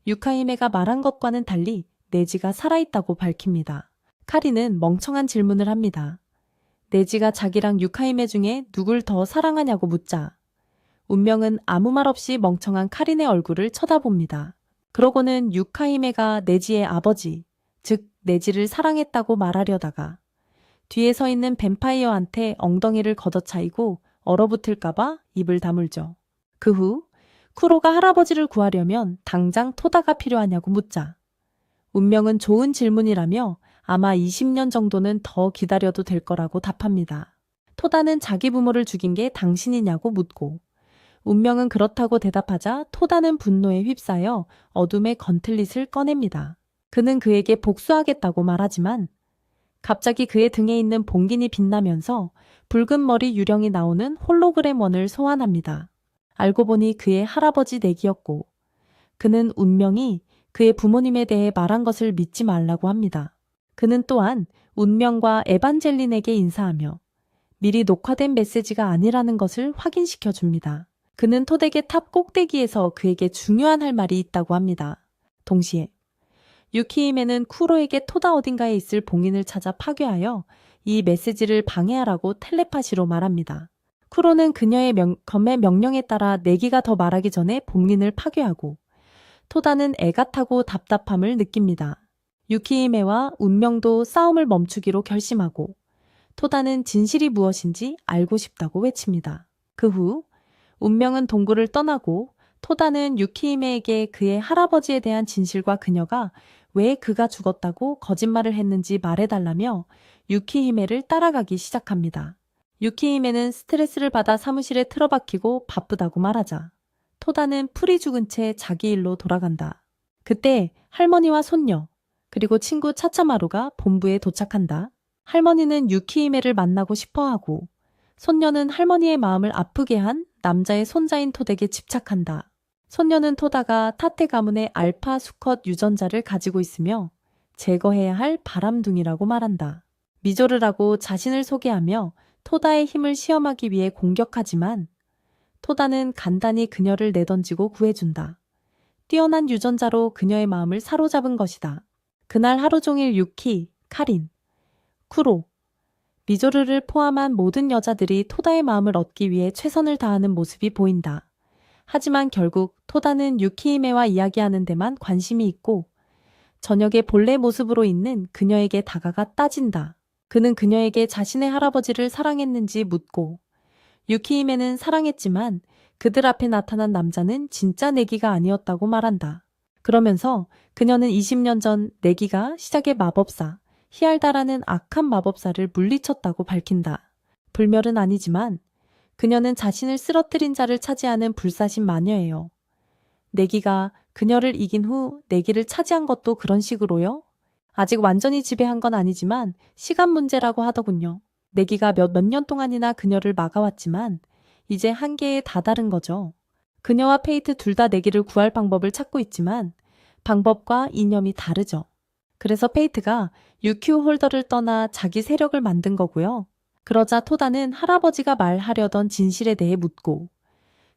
[SPEAKER 1] 유카히메가 말한 것과는 달리 네지가 살아있다고 밝힙니다. 카리는 멍청한 질문을 합니다. 네지가 자기랑 유카히메 중에 누굴 더 사랑하냐고 묻자 운명은 아무 말 없이 멍청한 카린의 얼굴을 쳐다봅니다. 그러고는 유카히메가 네지의 아버지, 즉 네지를 사랑했다고 말하려다가 뒤에 서 있는 뱀파이어한테 엉덩이를 걷어차이고 얼어붙을까봐 입을 다물죠. 그 후 쿠로가 할아버지를 구하려면 당장 토다가 필요하냐고 묻자 운명은 좋은 질문이라며 아마 20년 정도는 더 기다려도 될 거라고 답합니다. 토다는 자기 부모를 죽인 게 당신이냐고 묻고 운명은 그렇다고 대답하자 토다는 분노에 휩싸여 어둠의 건틀릿을 꺼냅니다. 그는 그에게 복수하겠다고 말하지만 갑자기 그의 등에 있는 봉긴이 빛나면서 붉은 머리 유령이 나오는 홀로그램 원을 소환합니다. 알고 보니 그의 할아버지 넥이었고 그는 운명이 그의 부모님에 대해 말한 것을 믿지 말라고 합니다. 그는 또한 운명과 에반젤린에게 인사하며 미리 녹화된 메시지가 아니라는 것을 확인시켜 줍니다. 그는 토덱의 탑 꼭대기에서 그에게 중요한 할 말이 있다고 합니다. 동시에 유키히메는 쿠로에게 토다 어딘가에 있을 봉인을 찾아 파괴하여 이 메시지를 방해하라고 텔레파시로 말합니다. 쿠로는 그녀의 검의 명령에 따라 내기가 더 말하기 전에 봉인을 파괴하고, 토다는 애가 타고 답답함을 느낍니다. 유키히메와 운명도 싸움을 멈추기로 결심하고, 토다는 진실이 무엇인지 알고 싶다고 외칩니다. 그 후 운명은 동굴을 떠나고 토다는 유키히메에게 그의 할아버지에 대한 진실과 그녀가 왜 그가 죽었다고 거짓말을 했는지 말해달라며 유키히메를 따라가기 시작합니다. 유키히메는 스트레스를 받아 사무실에 틀어박히고 바쁘다고 말하자 토다는 풀이 죽은 채 자기 일로 돌아간다. 그때 할머니와 손녀 그리고 친구 차차마루가 본부에 도착한다. 할머니는 유키히메를 만나고 싶어하고 손녀는 할머니의 마음을 아프게 한 남자의 손자인 토닥에 집착한다. 손녀는 토다가 타테 가문의 알파 수컷 유전자를 가지고 있으며 제거해야 할 바람둥이라고 말한다. 미조르라고 자신을 소개하며 토다의 힘을 시험하기 위해 공격하지만 토다는 간단히 그녀를 내던지고 구해준다. 뛰어난 유전자로 그녀의 마음을 사로잡은 것이다. 그날 하루 종일 유키, 카린, 쿠로, 미조르를 포함한 모든 여자들이 토다의 마음을 얻기 위해 최선을 다하는 모습이 보인다. 하지만 결국 토다는 유키히메와 이야기하는 데만 관심이 있고 저녁에 본래 모습으로 있는 그녀에게 다가가 따진다. 그는 그녀에게 자신의 할아버지를 사랑했는지 묻고 유키히메는 사랑했지만 그들 앞에 나타난 남자는 진짜 내기가 아니었다고 말한다. 그러면서 그녀는 20년 전 내기가 시작의 마법사 히알다라는 악한 마법사를 물리쳤다고 밝힌다. 불멸은 아니지만 그녀는 자신을 쓰러뜨린 자를 차지하는 불사신 마녀예요. 내기가 그녀를 이긴 후 내기를 차지한 것도 그런 식으로요? 아직 완전히 지배한 건 아니지만 시간 문제라고 하더군요. 내기가 몇 년 동안이나 그녀를 막아왔지만 이제 한계에 다다른 거죠. 그녀와 페이트 둘 다 내기를 구할 방법을 찾고 있지만 방법과 이념이 다르죠. 그래서 페이트가 유큐 홀더를 떠나 자기 세력을 만든 거고요. 그러자 토다는 할아버지가 말하려던 진실에 대해 묻고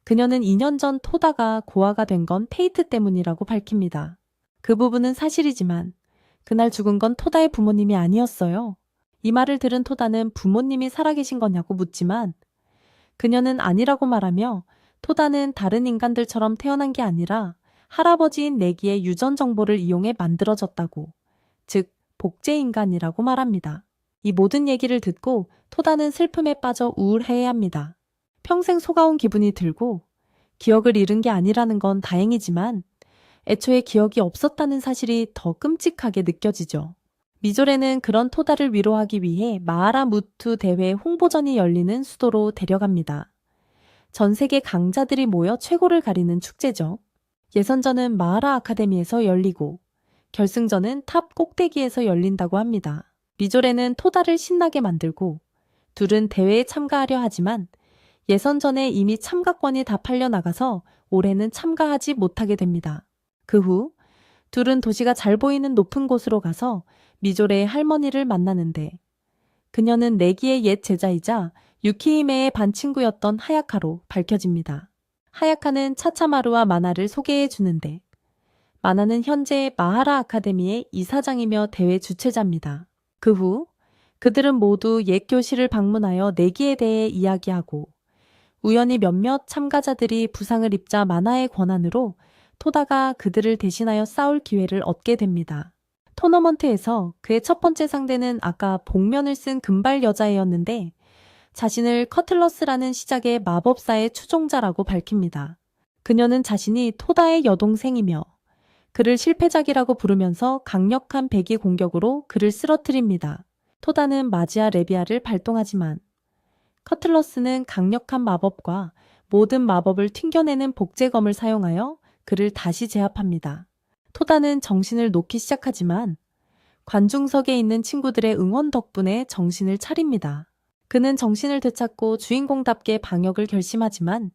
[SPEAKER 1] 그녀는 2년 전 토다가 고아가 된 건 페이트 때문이라고 밝힙니다. 그 부분은 사실이지만 그날 죽은 건 토다의 부모님이 아니었어요. 이 말을 들은 토다는 부모님이 살아계신 거냐고 묻지만 그녀는 아니라고 말하며 토다는 다른 인간들처럼 태어난 게 아니라 할아버지인 내기의 유전 정보를 이용해 만들어졌다고, 즉 복제인간이라고 말합니다. 이 모든 얘기를 듣고 토다는 슬픔에 빠져 우울해합니다. 평생 속아온 기분이 들고 기억을 잃은 게 아니라는 건 다행이지만 애초에 기억이 없었다는 사실이 더 끔찍하게 느껴지죠. 미조레는 그런 토다를 위로하기 위해 마하라 무투 대회 홍보전이 열리는 수도로 데려갑니다. 전 세계 강자들이 모여 최고를 가리는 축제죠. 예선전은 마하라 아카데미에서 열리고 결승전은 탑 꼭대기에서 열린다고 합니다. 미조레는 토다를 신나게 만들고 둘은 대회에 참가하려 하지만 예선전에 이미 참가권이 다 팔려나가서 올해는 참가하지 못하게 됩니다. 그 후 둘은 도시가 잘 보이는 높은 곳으로 가서 미조레의 할머니를 만나는데 그녀는 내기의 옛 제자이자 유키히메의 반 친구였던 하야카로 밝혀집니다. 하야카는 차차마루와 마나를 소개해 주는데 마나는 현재 마하라 아카데미의 이사장이며 대회 주최자입니다. 그 후 그들은 모두 옛 교실을 방문하여 내기에 대해 이야기하고 우연히 몇몇 참가자들이 부상을 입자 마나의 권한으로 토다가 그들을 대신하여 싸울 기회를 얻게 됩니다. 토너먼트에서 그의 첫 번째 상대는 아까 복면을 쓴 금발 여자애였는데 자신을 커틀러스라는 시작의 마법사의 추종자라고 밝힙니다. 그녀는 자신이 토다의 여동생이며 그를 실패작이라고 부르면서 강력한 배기 공격으로 그를 쓰러뜨립니다. 토다는 마지아 레비아를 발동하지만 커틀러스는 강력한 마법과 모든 마법을 튕겨내는 복제검을 사용하여 그를 다시 제압합니다. 토다는 정신을 놓기 시작하지만 관중석에 있는 친구들의 응원 덕분에 정신을 차립니다. 그는 정신을 되찾고 주인공답게 방역을 결심하지만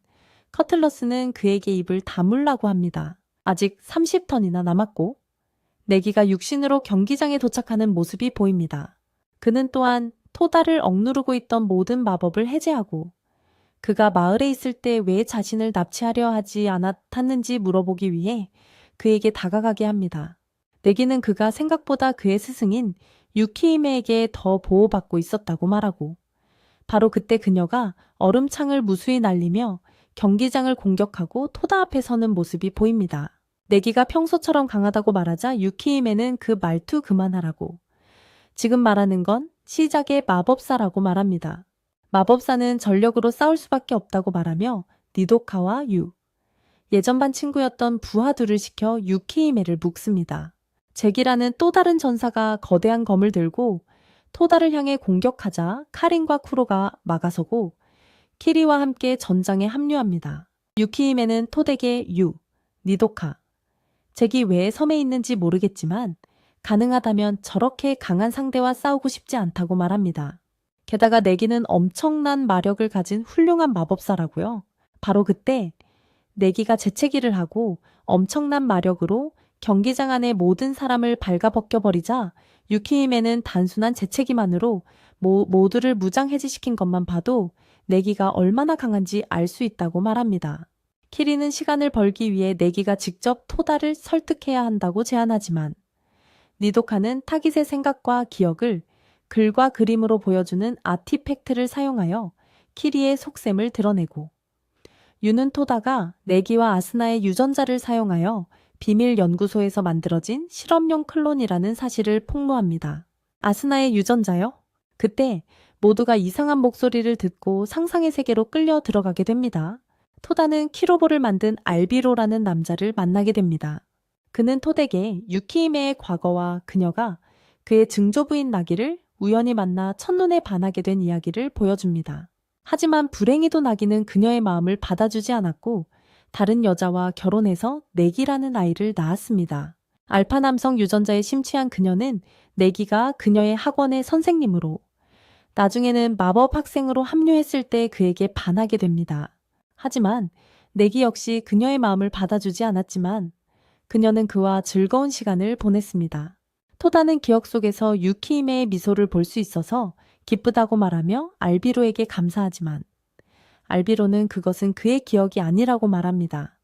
[SPEAKER 1] 커틀러스는 그에게 입을 다물라고 합니다. 아직 30턴이나 남았고 내기가 육신으로 경기장에 도착하는 모습이 보입니다. 그는 또한 토다를 억누르고 있던 모든 마법을 해제하고 그가 마을에 있을 때 왜 자신을 납치하려 하지 않았는지 물어보기 위해 그에게 다가가게 합니다. 내기는 그가 생각보다 그의 스승인 유키히메에게 더 보호받고 있었다고 말하고, 바로 그때 그녀가 얼음창을 무수히 날리며 경기장을 공격하고 토다 앞에 서는 모습이 보입니다. 내기가 평소처럼 강하다고 말하자 유키히메는 그 말투 그만하라고, 지금 말하는 건 시작의 마법사라고 말합니다. 마법사는 전력으로 싸울 수밖에 없다고 말하며 니도카와 예전 반 친구였던 부하두를 시켜 유키히메를 묶습니다. 잭이라는 또 다른 전사가 거대한 검을 들고 토다를 향해 공격하자 카린과 쿠로가 막아서고 키리와 함께 전장에 합류합니다. 유키히메는 토덱의 니도카, 잭이 왜 섬에 있는지 모르겠지만 가능하다면 저렇게 강한 상대와 싸우고 싶지 않다고 말합니다. 게다가 내기는 엄청난 마력을 가진 훌륭한 마법사라고요. 바로 그때 내기가 재채기를 하고 엄청난 마력으로 경기장 안의 모든 사람을 발가벗겨버리자 유키히메는 단순한 재채기만으로 모두를 무장해제시킨 것만 봐도 내기가 얼마나 강한지 알 수 있다고 말합니다. 키리는 시간을 벌기 위해 내기가 직접 토다를 설득해야 한다고 제안하지만 니도카는 타깃의 생각과 기억을 글과 그림으로 보여주는 아티팩트를 사용하여 키리의 속셈을 드러내고, 유는 토다가 내기와 아스나의 유전자를 사용하여 비밀 연구소에서 만들어진 실험용 클론이라는 사실을 폭로합니다. 아스나의 유전자요? 그때 모두가 이상한 목소리를 듣고 상상의 세계로 끌려 들어가게 됩니다. 토다는 키로보를 만든 알비로라는 남자를 만나게 됩니다. 그는 토덱에 유키히메의 과거와 그녀가 그의 증조부인 나기를 우연히 만나 첫눈에 반하게 된 이야기를 보여줍니다. 하지만 불행히도 나기는 그녀의 마음을 받아주지 않았고 다른 여자와 결혼해서 내기라는 아이를 낳았습니다. 알파 남성 유전자에 심취한 그녀는 내기가 그녀의 학원의 선생님으로, 나중에는 마법 학생으로 합류했을 때 그에게 반하게 됩니다. 하지만 내기 역시 그녀의 마음을 받아주지 않았지만 그녀는 그와 즐거운 시간을 보냈습니다. 토다는 기억 속에서 유키히메의 미소를 볼 수 있어서 기쁘다고 말하며 알비로에게 감사하지만 알비로는 그것은 그의 기억이 아니라고 말합니다.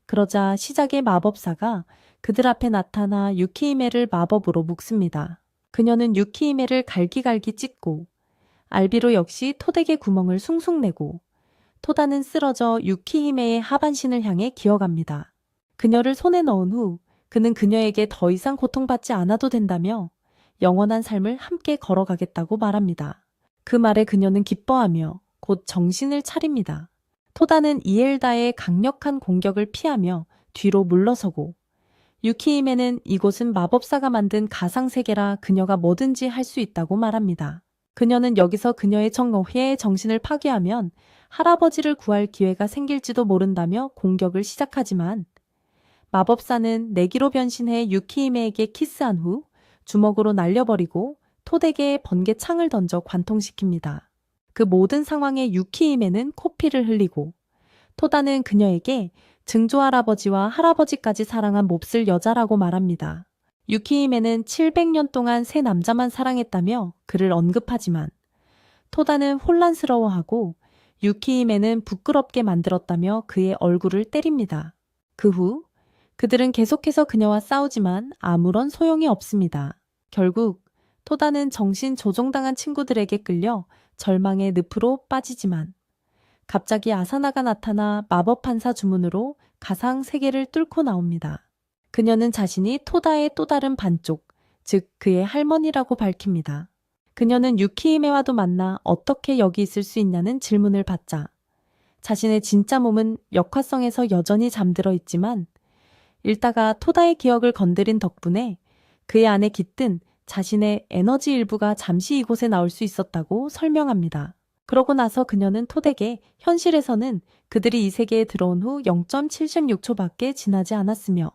[SPEAKER 1] 그러자 시작의 마법사가 그들 앞에 나타나 유키히메를 마법으로 묶습니다. 그녀는 유키히메를 갈기갈기 찢고 알비로 역시 토덱의 구멍을 숭숭 내고 토다는 쓰러져 유키히메의 하반신을 향해 기어갑니다. 그녀를 손에 넣은 후 그는 그녀에게 더 이상 고통받지 않아도 된다며 영원한 삶을 함께 걸어가겠다고 말합니다. 그 말에 그녀는 기뻐하며 곧 정신을 차립니다. 토다는 이엘다의 강력한 공격을 피하며 뒤로 물러서고 유키히메는 이곳은 마법사가 만든 가상세계라 그녀가 뭐든지 할 수 있다고 말합니다. 그녀는 여기서 그녀의 정의의 정신을 파괴하면 할아버지를 구할 기회가 생길지도 모른다며 공격을 시작하지만 마법사는 내기로 변신해 유키히메에게 키스한 후 주먹으로 날려버리고 토덱에 번개 창을 던져 관통시킵니다. 그 모든 상황에 유키히메는 코피를 흘리고 토다는 그녀에게 증조할아버지와 할아버지까지 사랑한 몹쓸 여자라고 말합니다. 유키히메는 700년 동안 세 남자만 사랑했다며 그를 언급하지만 토다는 혼란스러워하고 유키히메는 부끄럽게 만들었다며 그의 얼굴을 때립니다. 그 후 그들은 계속해서 그녀와 싸우지만 아무런 소용이 없습니다. 결국 토다는 정신 조종당한 친구들에게 끌려 절망의 늪으로 빠지지만 갑자기 아사나가 나타나 마법 판사 주문으로 가상 세계를 뚫고 나옵니다. 그녀는 자신이 토다의 또 다른 반쪽, 즉 그의 할머니라고 밝힙니다. 그녀는 유키히메와도 만나 어떻게 여기 있을 수 있냐는 질문을 받자 자신의 진짜 몸은 역화성에서 여전히 잠들어 있지만 읽다가 토다의 기억을 건드린 덕분에 그의 안에 깃든 자신의 에너지 일부가 잠시 이곳에 나올 수 있었다고 설명합니다. 그러고 나서 그녀는 토덱에 현실에서는 그들이 이 세계에 들어온 후 0.76초밖에 지나지 않았으며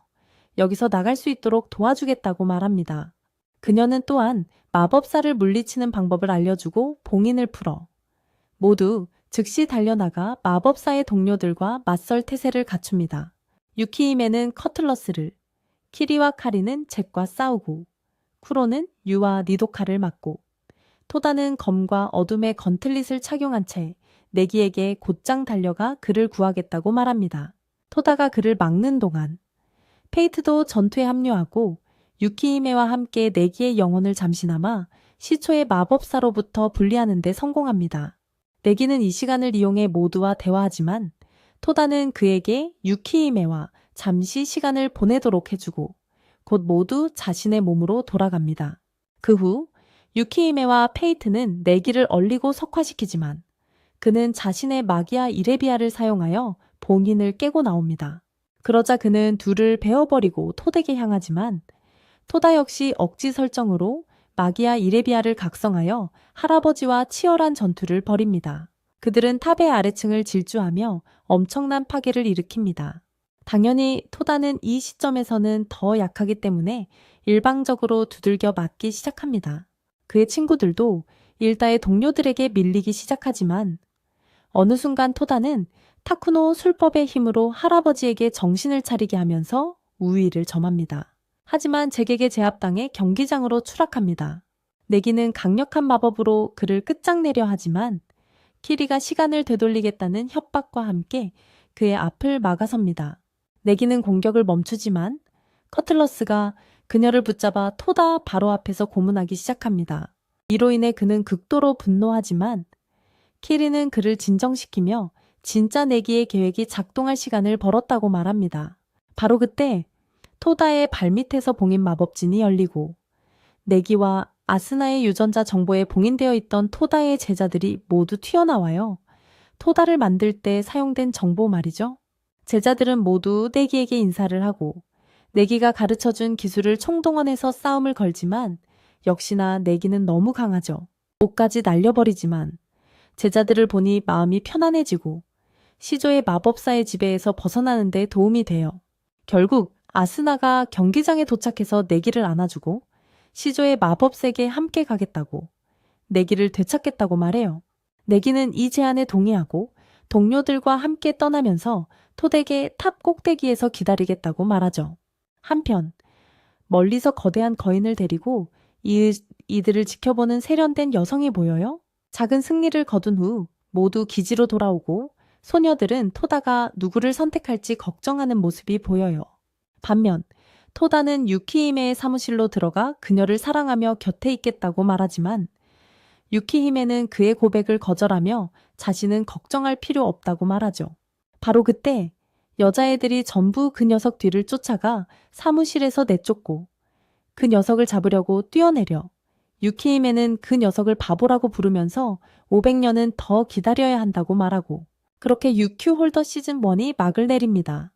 [SPEAKER 1] 여기서 나갈 수 있도록 도와주겠다고 말합니다. 그녀는 또한 마법사를 물리치는 방법을 알려주고 봉인을 풀어 모두 즉시 달려나가 마법사의 동료들과 맞설 태세를 갖춥니다. 유키히메는 커틀러스를, 키리와 카리는 잭과 싸우고 쿠로는 유와 니도카를 막고 토다는 검과 어둠의 건틀릿을 착용한 채 내기에게 곧장 달려가 그를 구하겠다고 말합니다. 토다가 그를 막는 동안 페이트도 전투에 합류하고 유키히메와 함께 내기의 영혼을 잠시나마 시초의 마법사로부터 분리하는 데 성공합니다. 내기는 이 시간을 이용해 모두와 대화하지만 토다는 그에게 유키히메와 잠시 시간을 보내도록 해주고 곧 모두 자신의 몸으로 돌아갑니다. 그 후 유키히메와 페이트는 내기를 얼리고 석화시키지만 그는 자신의 마기아 이레비아를 사용하여 봉인을 깨고 나옵니다. 그러자 그는 둘을 베어버리고 토덱에 향하지만 토다 역시 억지 설정으로 마기아 이레비아를 각성하여 할아버지와 치열한 전투를 벌입니다. 그들은 탑의 아래층을 질주하며 엄청난 파괴를 일으킵니다. 당연히 토다는 이 시점에서는 더 약하기 때문에 일방적으로 두들겨 맞기 시작합니다. 그의 친구들도 일다의 동료들에게 밀리기 시작하지만 어느 순간 토다는 타쿠노 술법의 힘으로 할아버지에게 정신을 차리게 하면서 우위를 점합니다. 하지만 제객의 제압당해 경기장으로 추락합니다. 내기는 강력한 마법으로 그를 끝장내려 하지만 키리가 시간을 되돌리겠다는 협박과 함께 그의 앞을 막아섭니다. 내기는 공격을 멈추지만 커틀러스가 그녀를 붙잡아 토다 바로 앞에서 고문하기 시작합니다. 이로 인해 그는 극도로 분노하지만 키리는 그를 진정시키며 진짜 내기의 계획이 작동할 시간을 벌었다고 말합니다. 바로 그때 토다의 발밑에서 봉인 마법진이 열리고 내기와 아스나의 유전자 정보에 봉인되어 있던 토다의 제자들이 모두 튀어나와요. 토다를 만들 때 사용된 정보 말이죠. 제자들은 모두 내기에게 인사를 하고 내기가 가르쳐준 기술을 총동원해서 싸움을 걸지만 역시나 내기는 너무 강하죠. 옷까지 날려버리지만 제자들을 보니 마음이 편안해지고 시조의 마법사의 지배에서 벗어나는 데 도움이 돼요. 결국 아스나가 경기장에 도착해서 내기를 안아주고 시조의 마법색에 함께 가겠다고 내기를 되찾겠다고 말해요. 내기는 이 제안에 동의하고 동료들과 함께 떠나면서 토덱의 탑 꼭대기에서 기다리겠다고 말하죠. 한편 멀리서 거대한 거인을 데리고 이들을 지켜보는 세련된 여성이 보여요. 작은 승리를 거둔 후 모두 기지로 돌아오고 소녀들은 토다가 누구를 선택할지 걱정하는 모습이 보여요. 반면 토다는 유키히메의 사무실로 들어가 그녀를 사랑하며 곁에 있겠다고 말하지만 유키히메는 그의 고백을 거절하며 자신은 걱정할 필요 없다고 말하죠. 바로 그때 여자애들이 전부 그 녀석 뒤를 쫓아가 사무실에서 내쫓고 그 녀석을 잡으려고 뛰어내려 유키히메는 그 녀석을 바보라고 부르면서 500년은 더 기다려야 한다고 말하고 그렇게 유큐 홀더 시즌 1이 막을 내립니다.